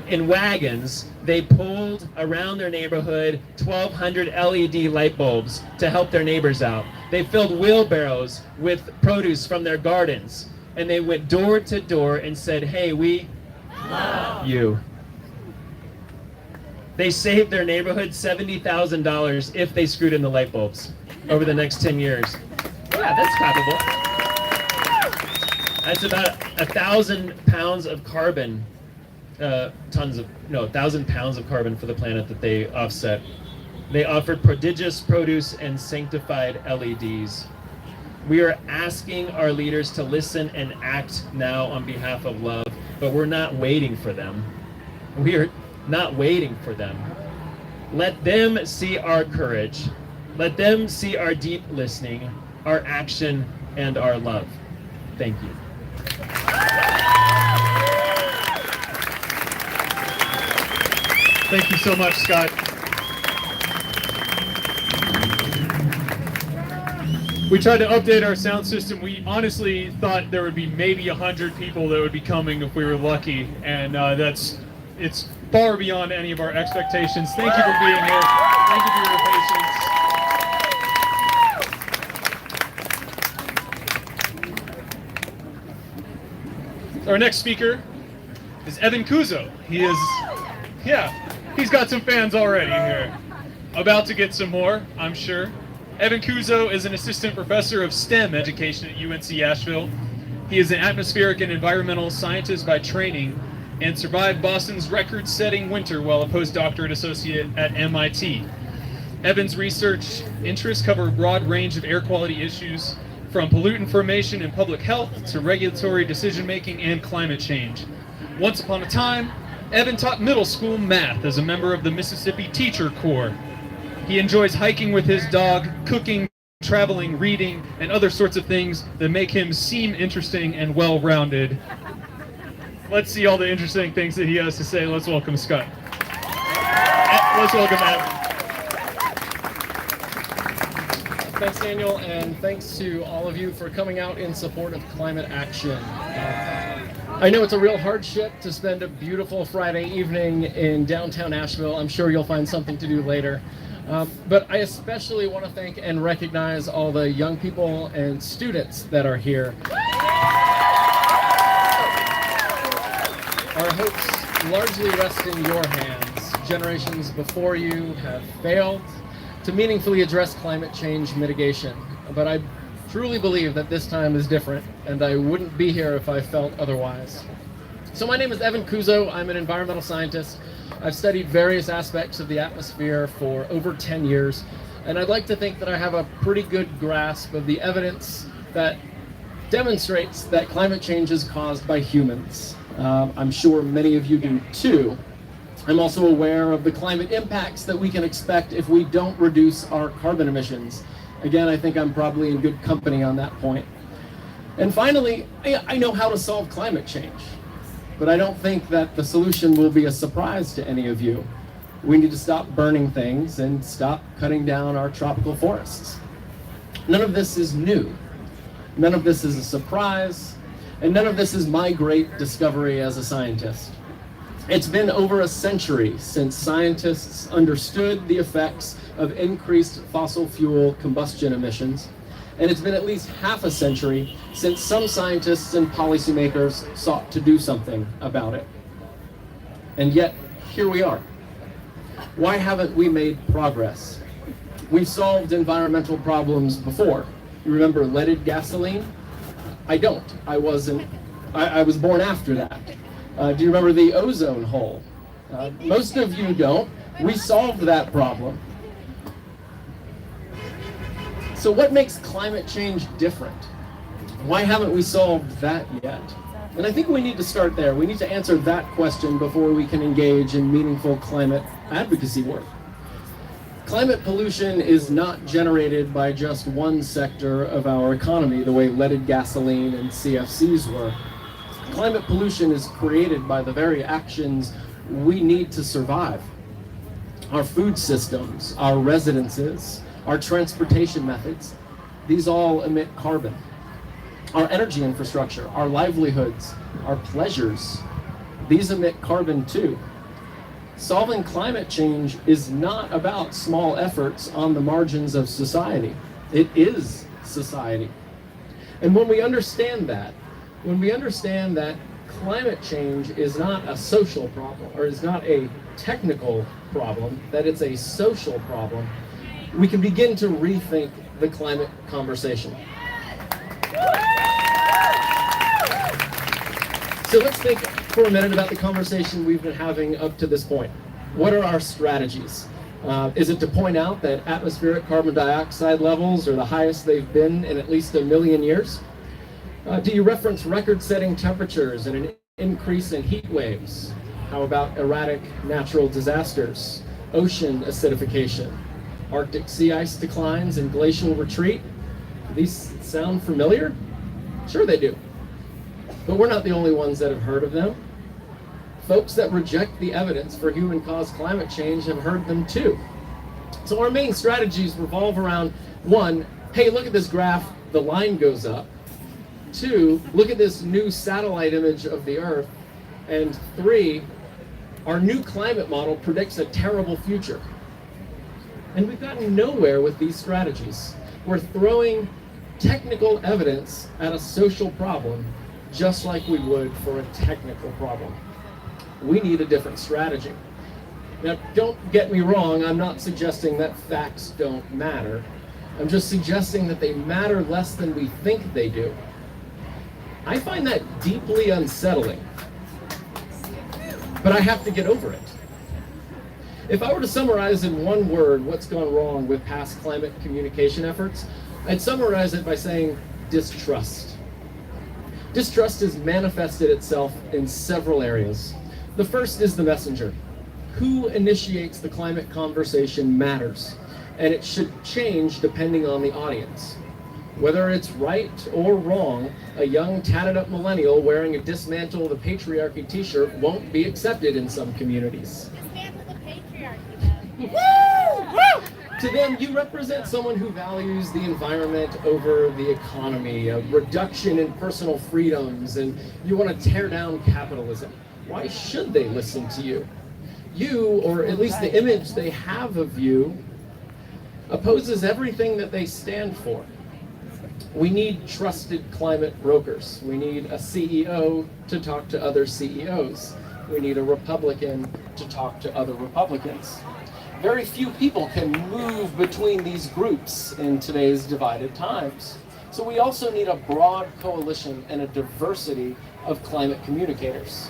in wagons, they pulled around their neighborhood 1,200 LED light bulbs to help their neighbors out. They filled wheelbarrows with produce from their gardens, and they went door to door and said, hey, we love you. They saved their neighborhood $70,000 if they screwed in the light bulbs over the next 10 years. Yeah, that's copyable. That's about 1,000 pounds of carbon, 1,000 pounds of carbon for the planet that they offset. They offered prodigious produce and sanctified LEDs. We are asking our leaders to listen and act now on behalf of love, but we're not waiting for them. We are not waiting for them. Let them see our courage. Let them see our deep listening, our action, and our love. Thank you. Thank you so much, Scott. We tried to update our sound system. We honestly thought there would be maybe 100 people that would be coming if we were lucky, and it's far beyond any of our expectations. Thank you for being here. Thank you for your patience. Our next speaker is Evan Kuzo. He's got some fans already here. About to get some more, I'm sure. Evan Kuzo is an assistant professor of STEM education at UNC Asheville. He is an atmospheric and environmental scientist by training and survived Boston's record-setting winter while a postdoctorate associate at MIT. Evan's research interests cover a broad range of air quality issues, from pollutant formation and public health to regulatory decision-making and climate change. Once upon a time, Evan taught middle school math as a member of the Mississippi Teacher Corps. He enjoys hiking with his dog, cooking, traveling, reading, and other sorts of things that make him seem interesting and well-rounded. Let's see all the interesting things that he has to say. Let's welcome Scott. Let's welcome Evan. Thanks, Daniel, and thanks to all of you for coming out in support of climate action. I know it's a real hardship to spend a beautiful Friday evening in downtown Asheville. I'm sure you'll find something to do later. But I especially want to thank and recognize all the young people and students that are here. Our hopes largely rest in your hands. Generations before you have failed to meaningfully address climate change mitigation. But I truly believe that this time is different, and I wouldn't be here if I felt otherwise. So my name is Evan Kuzo. I'm an environmental scientist. I've studied various aspects of the atmosphere for over 10 years, and I'd like to think that I have a pretty good grasp of the evidence that demonstrates that climate change is caused by humans. I'm sure many of you do too. I'm also aware of the climate impacts that we can expect if we don't reduce our carbon emissions. Again, I think I'm probably in good company on that point. And finally, I know how to solve climate change. But I don't think that the solution will be a surprise to any of you. We need to stop burning things and stop cutting down our tropical forests. None of this is new. None of this is a surprise, and none of this is my great discovery as a scientist. It's been over a century since scientists understood the effects of increased fossil fuel combustion emissions, and it's been at least half a century since some scientists and policymakers sought to do something about it. And yet, here we are. Why haven't we made progress? We've solved environmental problems before. You remember leaded gasoline? I don't. I was born after that. Do you remember the ozone hole? Most of you don't. We solved that problem. So what makes climate change different? Why haven't we solved that yet? And I think we need to start there. We need to answer that question before we can engage in meaningful climate advocacy work. Climate pollution is not generated by just one sector of our economy, the way leaded gasoline and CFCs were. Climate pollution is created by the very actions we need to survive. Our food systems, our residences, our transportation methods, these all emit carbon. Our energy infrastructure, our livelihoods, our pleasures, these emit carbon too. Solving climate change is not about small efforts on the margins of society. It is society. And when we understand that climate change is not a social problem, or is not a technical problem, that it's a social problem, we can begin to rethink the climate conversation. So let's think for a minute about the conversation we've been having up to this point. What are our strategies? Is it to point out that atmospheric carbon dioxide levels are the highest they've been in at least 1 million years? Do you reference record-setting temperatures and an increase in heat waves? How about erratic natural disasters, ocean acidification, Arctic sea ice declines and glacial retreat? Do these sound familiar? Sure they do. But we're not the only ones that have heard of them. Folks that reject the evidence for human-caused climate change have heard them too. So our main strategies revolve around, 1, hey, look at this graph, the line goes up. 2, look at this new satellite image of the Earth. And 3, our new climate model predicts a terrible future. And we've gotten nowhere with these strategies. We're throwing technical evidence at a social problem just like we would for a technical problem. We need a different strategy. Now, don't get me wrong, I'm not suggesting that facts don't matter. I'm just suggesting that they matter less than we think they do. I find that deeply unsettling, but I have to get over it. If I were to summarize in one word what's gone wrong with past climate communication efforts, I'd summarize it by saying distrust. Distrust has manifested itself in several areas. The first is the messenger. Who initiates the climate conversation matters, and it should change depending on the audience. Whether it's right or wrong, a young tatted up millennial wearing a Dismantle the Patriarchy t-shirt won't be accepted in some communities. Dismantle the patriarchy, though. To them, you represent someone who values the environment over the economy, a reduction in personal freedoms, and you want to tear down capitalism. Why should they listen to you? You, or at least the image they have of you, opposes everything that they stand for. We need trusted climate brokers. We need a CEO to talk to other CEOs. We need a Republican to talk to other Republicans. Very few people can move between these groups in today's divided times. So we also need a broad coalition and a diversity of climate communicators.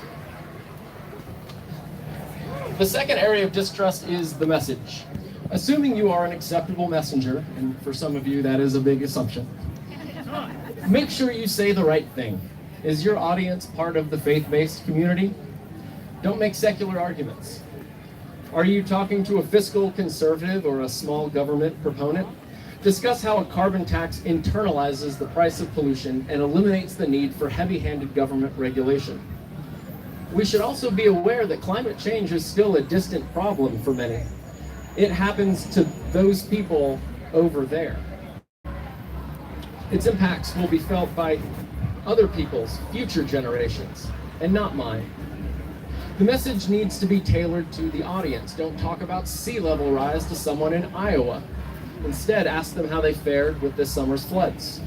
The second area of distrust is the message. Assuming you are an acceptable messenger, and for some of you that is a big assumption, make sure you say the right thing. Is your audience part of the faith-based community? Don't make secular arguments. Are you talking to a fiscal conservative or a small government proponent? Discuss how a carbon tax internalizes the price of pollution and eliminates the need for heavy-handed government regulation. We should also be aware that climate change is still a distant problem for many. It happens to those people over there. Its impacts will be felt by other people's future generations, and not mine. The message needs to be tailored to the audience. Don't talk about sea level rise to someone in Iowa. Instead, ask them how they fared with this summer's floods.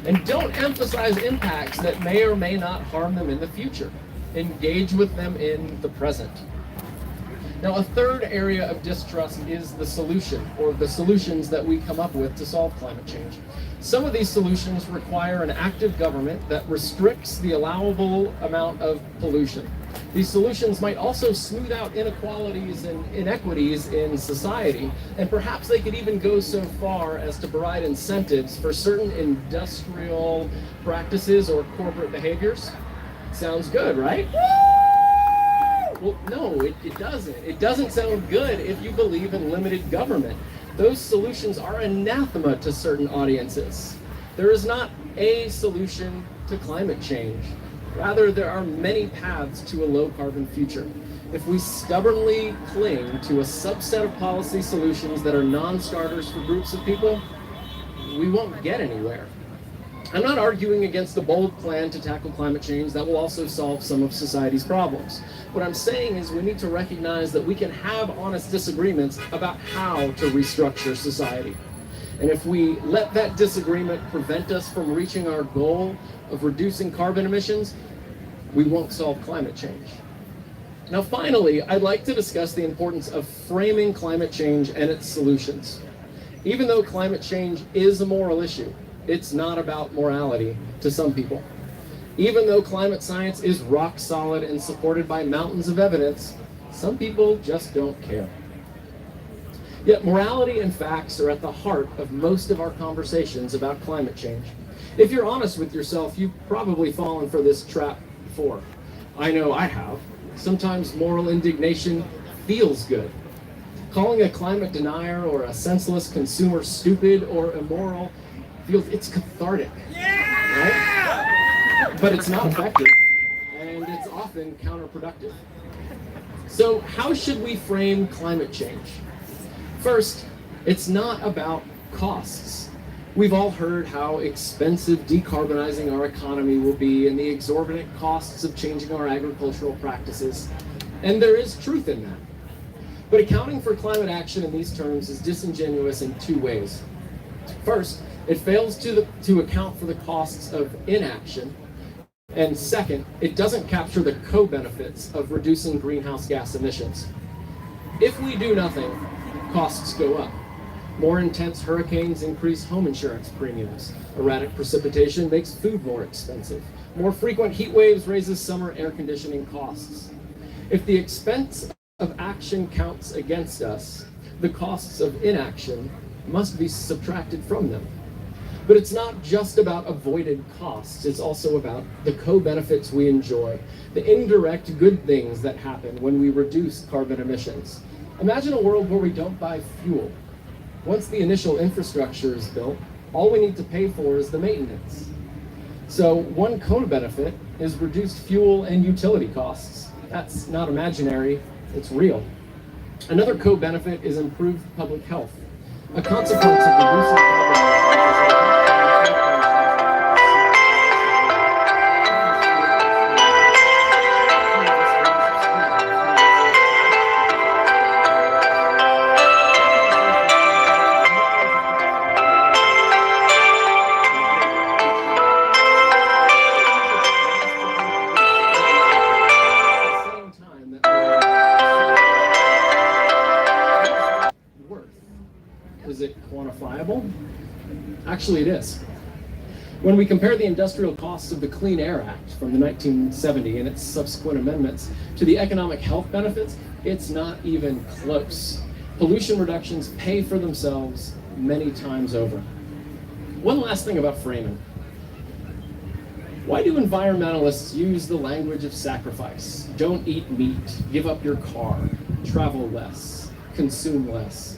And don't emphasize impacts that may or may not harm them in the future. Engage with them in the present. Now, a third area of distrust is the solution, or the solutions that we come up with to solve climate change. Some of these solutions require an active government that restricts the allowable amount of pollution. These solutions might also smooth out inequalities and inequities in society, and perhaps they could even go so far as to provide incentives for certain industrial practices or corporate behaviors. Sounds good, right? Well, no, it doesn't. It doesn't sound good if you believe in limited government. Those solutions are anathema to certain audiences. There is not a solution to climate change. Rather, there are many paths to a low-carbon future. If we stubbornly cling to a subset of policy solutions that are non-starters for groups of people, we won't get anywhere. I'm not arguing against a bold plan to tackle climate change that will also solve some of society's problems. What I'm saying is we need to recognize that we can have honest disagreements about how to restructure society. And if we let that disagreement prevent us from reaching our goal of reducing carbon emissions, we won't solve climate change. Now finally, I'd like to discuss the importance of framing climate change and its solutions. Even though climate change is a moral issue, it's not about morality to some people. Even though climate science is rock solid and supported by mountains of evidence, some people just don't care. Yet morality and facts are at the heart of most of our conversations about climate change. If you're honest with yourself, you've probably fallen for this trap before. I know I have. Sometimes moral indignation feels good. Calling a climate denier or a senseless consumer stupid or immoral it's cathartic, right? But it's not effective, and it's often counterproductive. So how should we frame climate change? First, it's not about costs. We've all heard how expensive decarbonizing our economy will be and the exorbitant costs of changing our agricultural practices, and there is truth in that. But accounting for climate action in these terms is disingenuous in two ways. First, it fails to account for the costs of inaction, and second, it doesn't capture the co-benefits of reducing greenhouse gas emissions. If we do nothing, costs go up. More intense hurricanes increase home insurance premiums. Erratic precipitation makes food more expensive. More frequent heat waves raises summer air conditioning costs. If the expense of action counts against us, the costs of inaction must be subtracted from them. But it's not just about avoided costs, it's also about the co-benefits we enjoy, the indirect good things that happen when we reduce carbon emissions. Imagine a world where we don't buy fuel. Once the initial infrastructure is built, all we need to pay for is the maintenance. So one co-benefit is reduced fuel and utility costs. That's not imaginary, it's real. Another co-benefit is improved public health. A consequence of reducing carbon Is it quantifiable? Actually, it is. When we compare the industrial costs of the Clean Air Act from the 1970 and its subsequent amendments to the economic health benefits, it's not even close. Pollution reductions pay for themselves many times over. One last thing about framing. Why do environmentalists use the language of sacrifice? Don't eat meat, give up your car, travel less, consume less.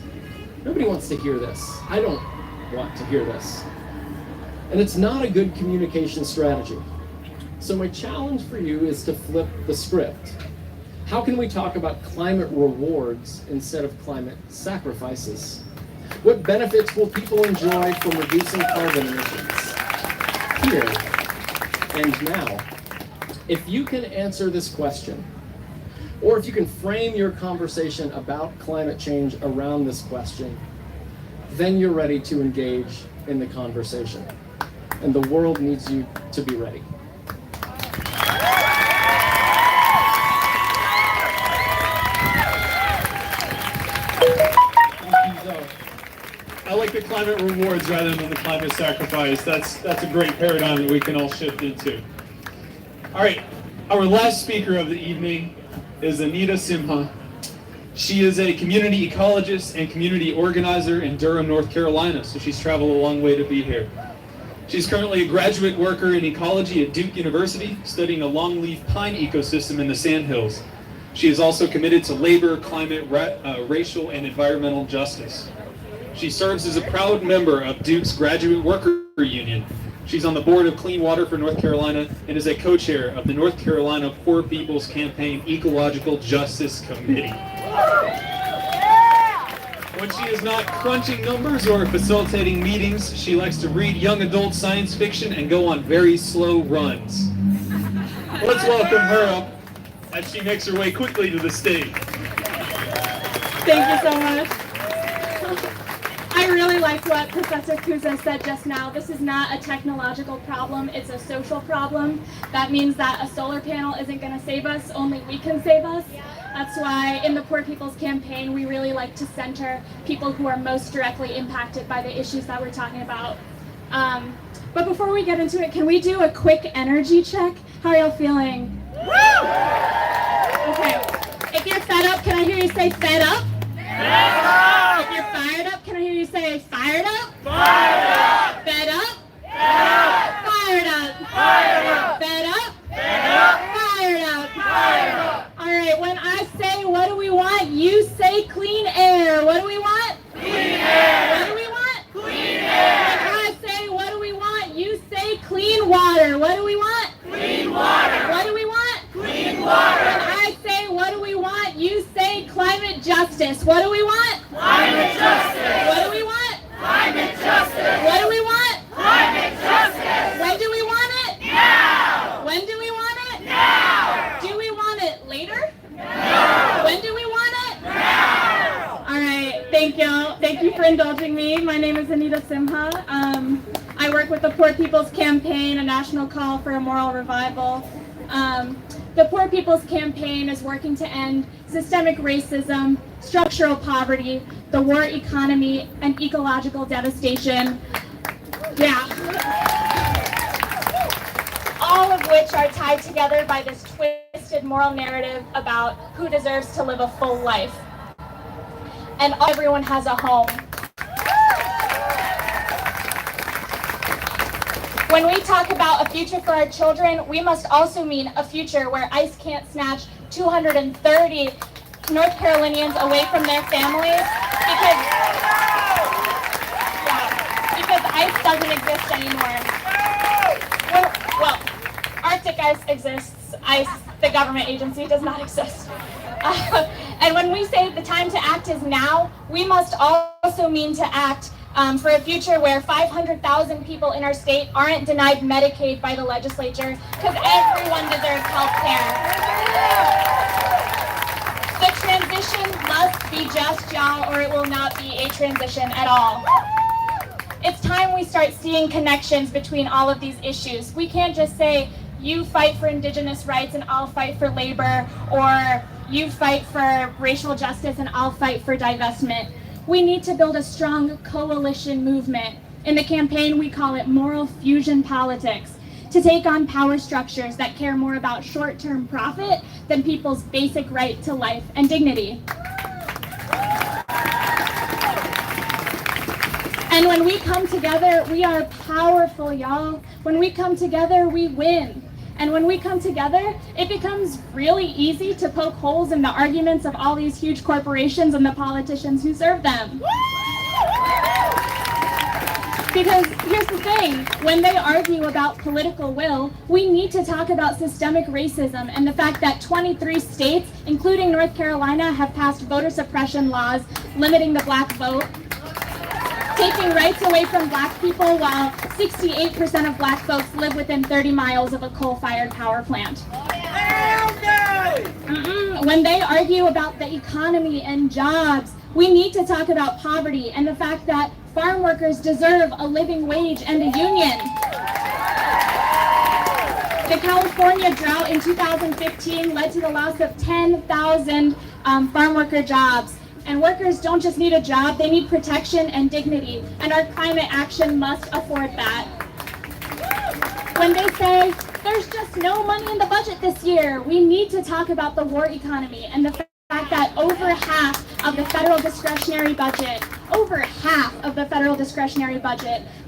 Nobody wants to hear this. I don't want to hear this. And it's not a good communication strategy. So my challenge for you is to flip the script. How can we talk about climate rewards instead of climate sacrifices? What benefits will people enjoy from reducing carbon emissions? Here and now. If you can answer this question, or if you can frame your conversation about climate change around this question, then you're ready to engage in the conversation. And the world needs you to be ready. I like the climate rewards rather than the climate sacrifice. That's a great paradigm that we can all shift into. All right, our last speaker of the evening is Anita Simha. She is a community ecologist and community organizer in Durham, North Carolina, so she's traveled a long way to be here. She's currently a graduate worker in ecology at Duke University, studying a longleaf pine ecosystem in the Sandhills. She is also committed to labor, climate, racial, and environmental justice. She serves as a proud member of Duke's Graduate Worker Union. She's on the board of Clean Water for North Carolina and is a co-chair of the North Carolina Poor People's Campaign Ecological Justice Committee. When she is not crunching numbers or facilitating meetings, she likes to read young adult science fiction and go on very slow runs. Let's welcome her up as she makes her way quickly to the stage. Thank you so much. I really like what Professor Kuza said just now. This is not a technological problem, it's a social problem. That means that a solar panel isn't going to save us, only we can save us. That's why in the Poor People's Campaign, we really like to center people who are most directly impacted by the issues that we're talking about. But before we get into it, can we do a quick energy check? How are y'all feeling? Okay. If you're fed up, can I hear you say fed up? Fed up! If you're fired up, can I hear you say fired up? Fired up! Fed up? Fed up! Fired up! Fired up! Fed up? Fed up! Fired up! Fired up! All right, when I say what do we want, you say clean air. What do we want? Clean air! What do we want? Clean air! When I say what do we want, you say clean water. What do we want? Clean water! What do we want? Clean water! When I say what do we want, you say climate justice. What do we want? Climate justice! What do we want? Climate justice! What do we want? Climate justice! When do we want it? Now! When do we want it? Now! Do we want it later? No! When do we want it? Now! All right, thank you. Thank you for indulging me. My name is Anita Simha. I work with the Poor People's Campaign, a national call for a moral revival. The Poor People's Campaign is working to end systemic racism, structural poverty, the war economy, and ecological devastation. Yeah. All of which are tied together by this twisted moral narrative about who deserves to live a full life. And everyone has a home. When we talk about a future for our children, we must also mean a future where ICE can't snatch 230 North Carolinians away from their families because ICE doesn't exist anymore. Well, Arctic Ice exists. ICE, the government agency, does not exist. And when we say the time to act is now, we must also mean to act for a future where 500,000 people in our state aren't denied Medicaid by the legislature because everyone deserves health care. The transition must be just, y'all, or it will not be a transition at all. It's time we start seeing connections between all of these issues. We can't just say, you fight for Indigenous rights and I'll fight for labor, or you fight for racial justice and I'll fight for divestment. We need to build a strong coalition movement. In the campaign, we call it moral fusion politics, to take on power structures that care more about short-term profit than people's basic right to life and dignity. And when we come together, we are powerful, y'all. When we come together, we win. And when we come together, it becomes really easy to poke holes in the arguments of all these huge corporations and the politicians who serve them. Because here's the thing, when they argue about political will, we need to talk about systemic racism and the fact that 23 states, including North Carolina, have passed voter suppression laws limiting the black vote, taking rights away from black people while 68% of black folks live within 30 miles of a coal-fired power plant. When they argue about the economy and jobs, we need to talk about poverty and the fact that farm workers deserve a living wage and a union. The California drought in 2015 led to the loss of 10,000 farm worker jobs. And workers don't just need a job, they need protection and dignity. And our climate action must afford that. When they say, there's just no money in the budget this year, we need to talk about the war economy and the fact that over half of the federal discretionary budget,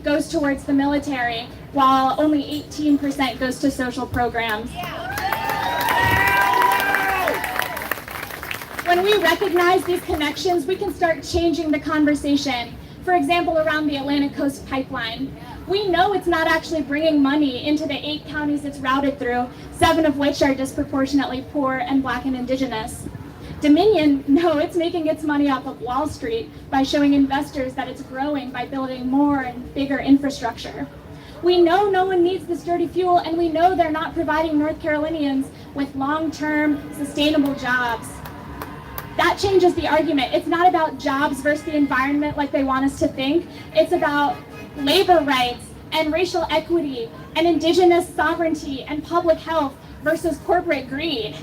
goes towards the military, while only 18% goes to social programs. When we recognize these connections, we can start changing the conversation. For example, around the Atlantic Coast Pipeline. We know it's not actually bringing money into the 8 counties it's routed through, 7 of which are disproportionately poor and Black and Indigenous. Dominion, no, it's making its money off of Wall Street by showing investors that it's growing by building more and bigger infrastructure. We know no one needs this dirty fuel, and we know they're not providing North Carolinians with long-term, sustainable jobs. That changes the argument. It's not about jobs versus the environment like they want us to think. It's about labor rights and racial equity and indigenous sovereignty and public health versus corporate greed.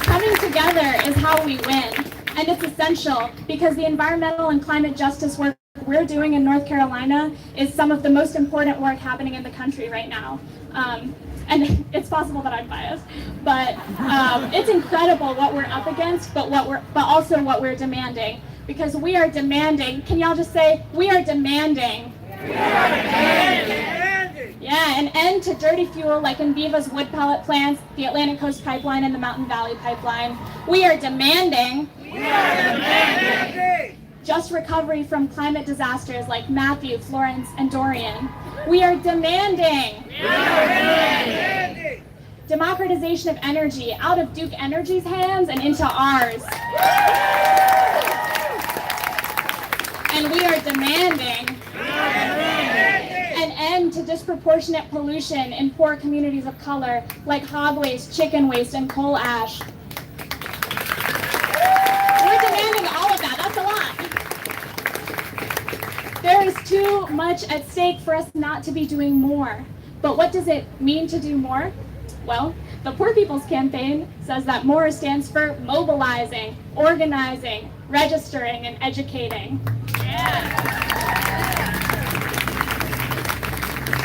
Coming together is how we win, and it's essential because the environmental and climate justice work we're doing in North Carolina is some of the most important work happening in the country right now. And it's possible that I'm biased, but it's incredible what we're up against, but also what we're demanding. Because we are demanding, can y'all just say, we are demanding. We are demanding. Yeah, an end to dirty fuel like Enviva's wood pellet plants, the Atlantic Coast Pipeline, and the Mountain Valley Pipeline. We are demanding. We are demanding. Just recovery from climate disasters like Matthew, Florence, and Dorian. We are demanding. We are demanding. Democratization of energy out of Duke Energy's hands and into ours. And we are demanding an end to disproportionate pollution in poor communities of color like hog waste, chicken waste, and coal ash. We're demanding all of that. That's a lot. There is too much at stake for us not to be doing more. But what does it mean to do more? Well, the Poor People's Campaign says that MORE stands for mobilizing, organizing, registering, and educating.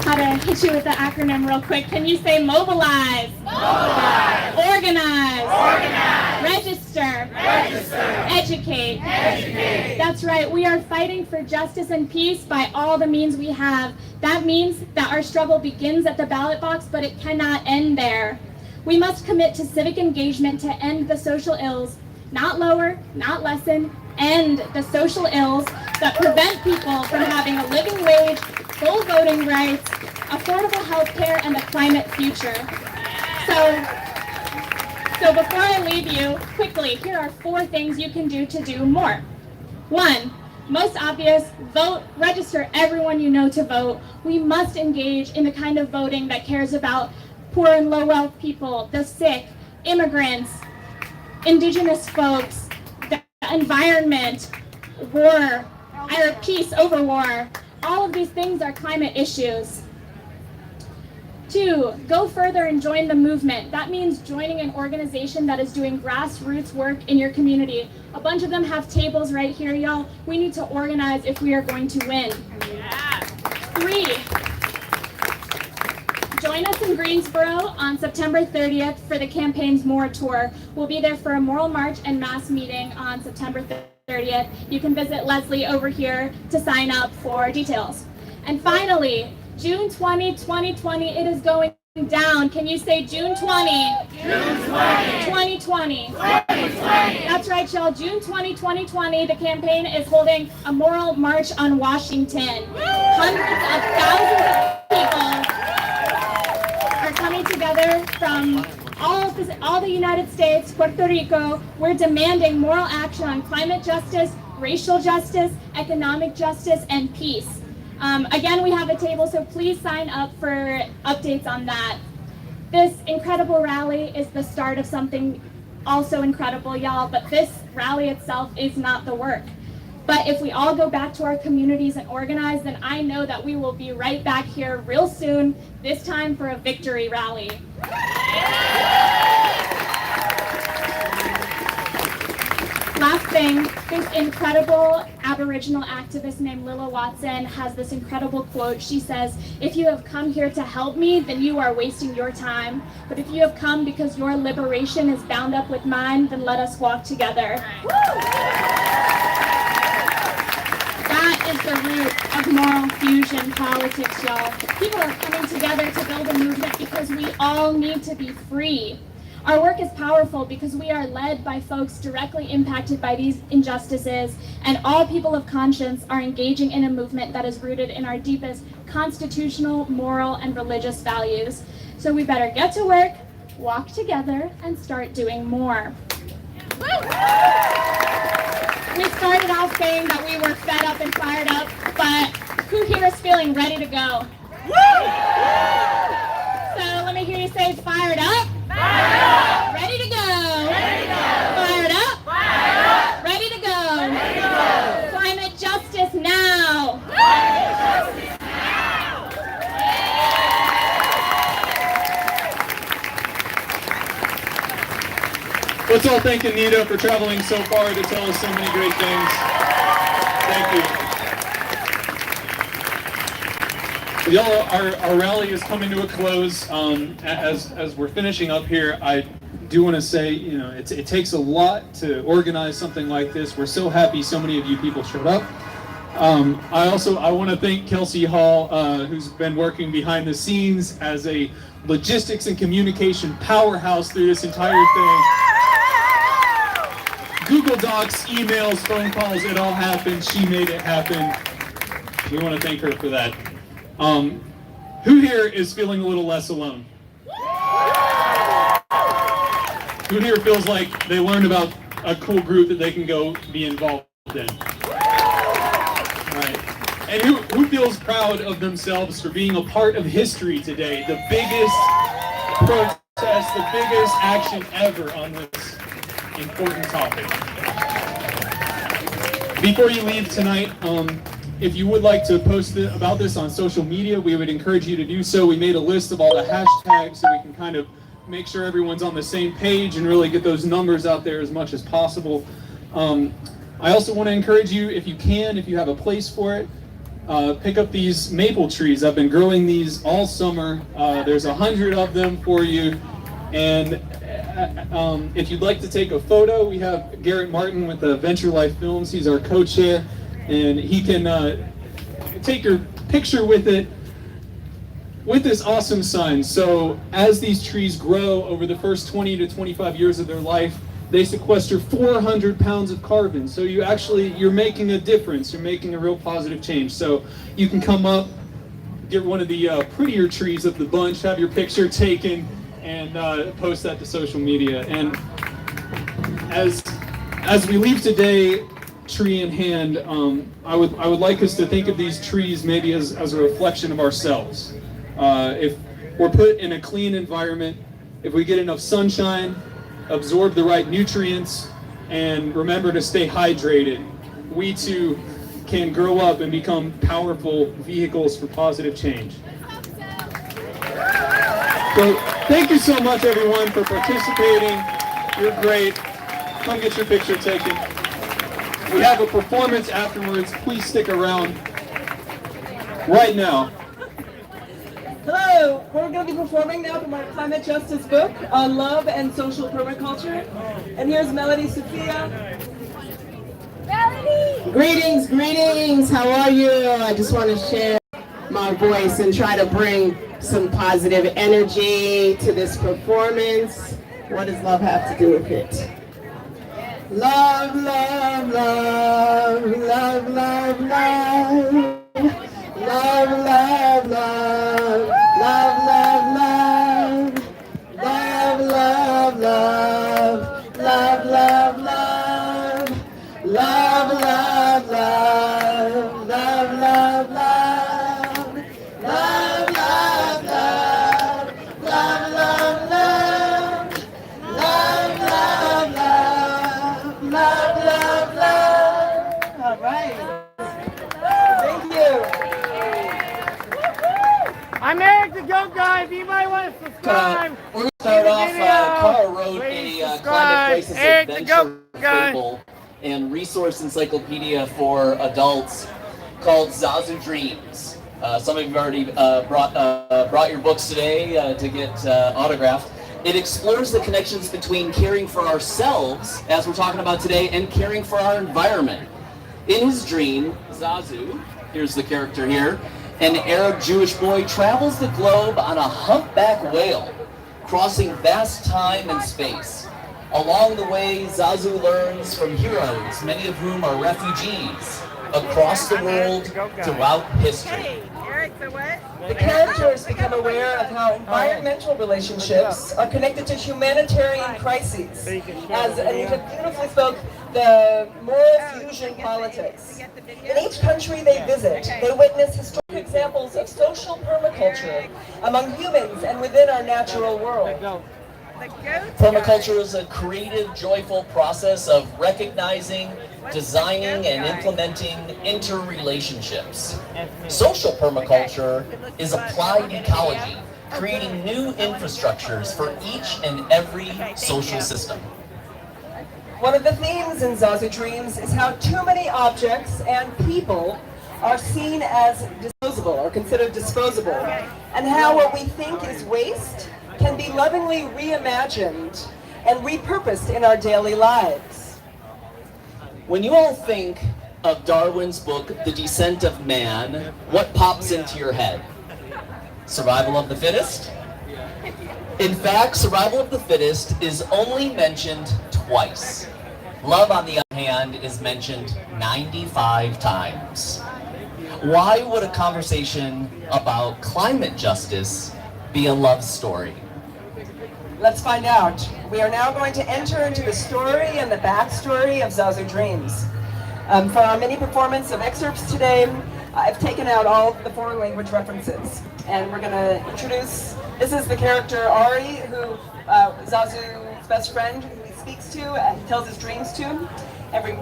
How to hit you with the acronym real quick. Can you say mobilize? Mobilize. Organize. Organize. Register. Register. Educate. Educate. That's right. We are fighting for justice and peace by all the means we have. That means that our struggle begins at the ballot box, but it cannot end there. We must commit to civic engagement to end the social ills, not lower, not lessen, end the social ills that prevent people from having a living wage, full voting rights, affordable health care, and a climate future. So before I leave you, quickly, here are 4 things you can do to do more. 1, most obvious, vote, register everyone you know to vote. We must engage in the kind of voting that cares about poor and low wealth people, the sick, immigrants, indigenous folks, the environment, war, or peace over war. All of these things are climate issues. 2, go further and join the movement. That means joining an organization that is doing grassroots work in your community. A bunch of them have tables right here, y'all. We need to organize if we are going to win. 3, join us in Greensboro on September 30th for the campaign's MORE Tour. We'll be there for a moral march and mass meeting on September 30th. You can visit Leslie over here to sign up for details. And finally, June 20, 2020, it is going down. Can you say June 20? June 20. 2020. 2020. That's right, y'all. June 20, 2020, the campaign is holding a moral march on Washington. Hundreds of thousands of people are coming together from all the United States, Puerto Rico. We're demanding moral action on climate justice, racial justice, economic justice, and peace. Again, we have a table, so please sign up for updates on that. This incredible rally is the start of something also incredible, y'all, but this rally itself is not the work. But if we all go back to our communities and organize, then I know that we will be right back here real soon, this time for a victory rally. Last thing, this incredible Aboriginal activist named Lilla Watson has this incredible quote. She says, "If you have come here to help me, then you are wasting your time. But if you have come because your liberation is bound up with mine, then let us walk together." That is the root of moral fusion politics, y'all. People are coming together to build a movement because we all need to be free. Our work is powerful because we are led by folks directly impacted by these injustices, and all people of conscience are engaging in a movement that is rooted in our deepest constitutional, moral, and religious values. So we better get to work, walk together, and start doing more. We started off saying that we were fed up and fired up, but who here is feeling ready to go? So let me hear you say fired up. Ready to go. Fired up. Ready to go. Climate justice now. Let's all thank Anita for traveling so far to tell us so many great things. Thank you. Y'all, our rally is coming to a close. As we're finishing up here, I do want to say, you know, it takes a lot to organize something like this. We're so happy so many of you people showed up. I want to thank Kelsey Hall, who's been working behind the scenes as a logistics and communication powerhouse through this entire thing. Google Docs, emails, phone calls, it all happened. She made it happen. We want to thank her for that. Who here is feeling a little less alone? Who here feels like they learned about a cool group that they can go be involved in? Right. And who feels proud of themselves for being a part of history today? The biggest protest, the biggest action ever on this important topic. Before you leave tonight, if you would like to post about this on social media, we would encourage you to do so. We made a list of all the hashtags so we can kind of make sure everyone's on the same page and really get those numbers out there as much as possible. I also want to encourage you, if you can, if you have a place for it, pick up these maple trees. I've been growing these all summer. There's 100 of them for you. And if you'd like to take a photo, we have Garrett Martin with Venture Life Films. He's our co-chair, and he can take your picture with it, with this awesome sign. So as these trees grow over the first 20 to 25 years of their life, they sequester 400 pounds of carbon. So you're making a difference. You're making a real positive change. So you can come up, get one of the prettier trees of the bunch, have your picture taken, and post that to social media. And as we leave today, tree in hand, I would like us to think of these trees maybe as a reflection of ourselves. If we're put in a clean environment, if we get enough sunshine, absorb the right nutrients, and remember to stay hydrated, we too can grow up and become powerful vehicles for positive change. So thank you so much, everyone, for participating. You're great. Come get your picture taken. We have a performance afterwards. Please stick around right now. Hello, we're going to be performing now from our climate justice book on love and social permaculture. And here's Melody Sophia. Melody! Greetings, how are you? I just want to share my voice and try to bring some positive energy to this performance. What does love have to do with it? Love, love, love, love, love, love. Love, love, love, love, love, love. Love, love, love, love, love, love. Love, love, love, love, love, love. Love, love, love, love, love, love. Love, love, love, love, love, love. All right. Thank you. I'm Eric the Goat Guy. If you might want to subscribe. We're going to start off. Carl wrote a climate crisis adventure fable and resource encyclopedia for adults called Zazu Dreams. Some of you have already brought your books today to get autographed. It explores the connections between caring for ourselves, as we're talking about today, and caring for our environment. In his dream, Zazu, here's the character here, an Arab Jewish boy travels the globe on a humpback whale, crossing vast time and space. Along the way, Zazu learns from heroes, many of whom are refugees, across the world throughout history. The characters become aware of how environmental relationships are connected to humanitarian crises. As Anita beautifully spoke, the moral fusion politics. In each country they visit, they witness historic examples of social permaculture among humans and within our natural world. Permaculture is a creative, joyful process of recognizing, designing, and implementing interrelationships. Social permaculture is applied ecology, creating new infrastructures for each and every social system. One of the themes in Zazu Dreams is how too many objects and people are seen as disposable or considered disposable, and how what we think is waste can be lovingly reimagined and repurposed in our daily lives. When you all think of Darwin's book, The Descent of Man, what pops into your head? Survival of the fittest? In fact, survival of the fittest is only mentioned twice. Love, on the other hand, is mentioned 95 times. Why would a conversation about climate justice be a love story? Let's find out. We are now going to enter into the story and the backstory of Zazu Dreams. For our mini performance of excerpts today, I've taken out all the foreign language references, and we're going to introduce, this is the character Ari, who Zazu's best friend, who he speaks to and tells his dreams to every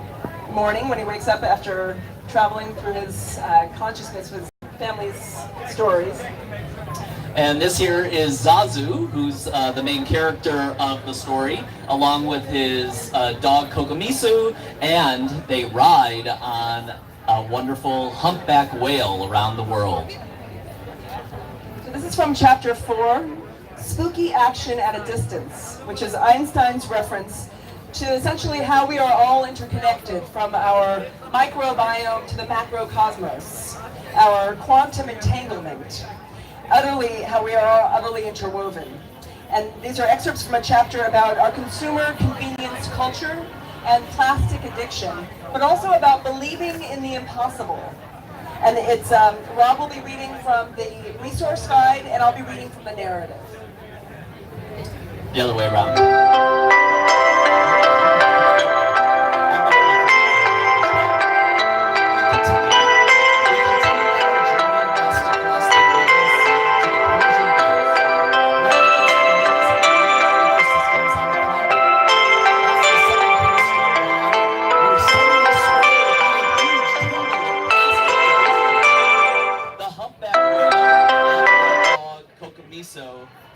morning when he wakes up after traveling through his consciousness with his family's stories. And this here is Zazu, who's the main character of the story, along with his dog Kokomisu, and they ride on a wonderful humpback whale around the world. So this is from chapter 4, Spooky Action at a Distance, which is Einstein's reference to essentially how we are all interconnected, from our microbiome to the macrocosmos, our quantum entanglement, how we are all utterly interwoven. And these are excerpts from a chapter about our consumer convenience culture and plastic addiction, but also about believing in the impossible. And it's, Rob will be reading from the resource guide, and I'll be reading from the narrative. The other way around.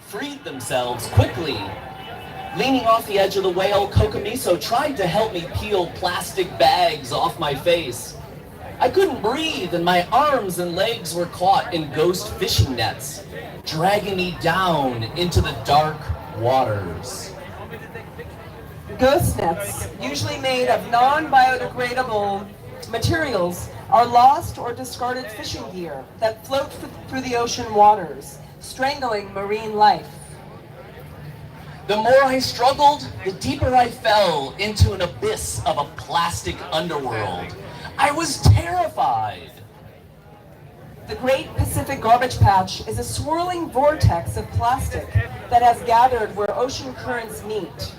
Freed themselves quickly. Leaning off the edge of the whale, Kokomiso tried to help me peel plastic bags off my face. I couldn't breathe, and my arms and legs were caught in ghost fishing nets, dragging me down into the dark waters. Ghost nets, usually made of non-biodegradable materials, are lost or discarded fishing gear that float through the ocean waters, strangling marine life. The more I struggled, the deeper I fell into an abyss of a plastic underworld. I was terrified. The Great Pacific Garbage Patch is a swirling vortex of plastic that has gathered where ocean currents meet.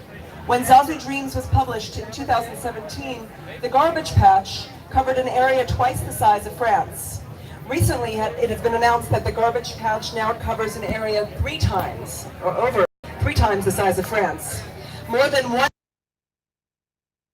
When Zazu Dreams was published in 2017, the Garbage Patch covered an area twice the size of France. Recently, it has been announced that the Garbage Patch now covers an area over 3 times the size of France. More than 1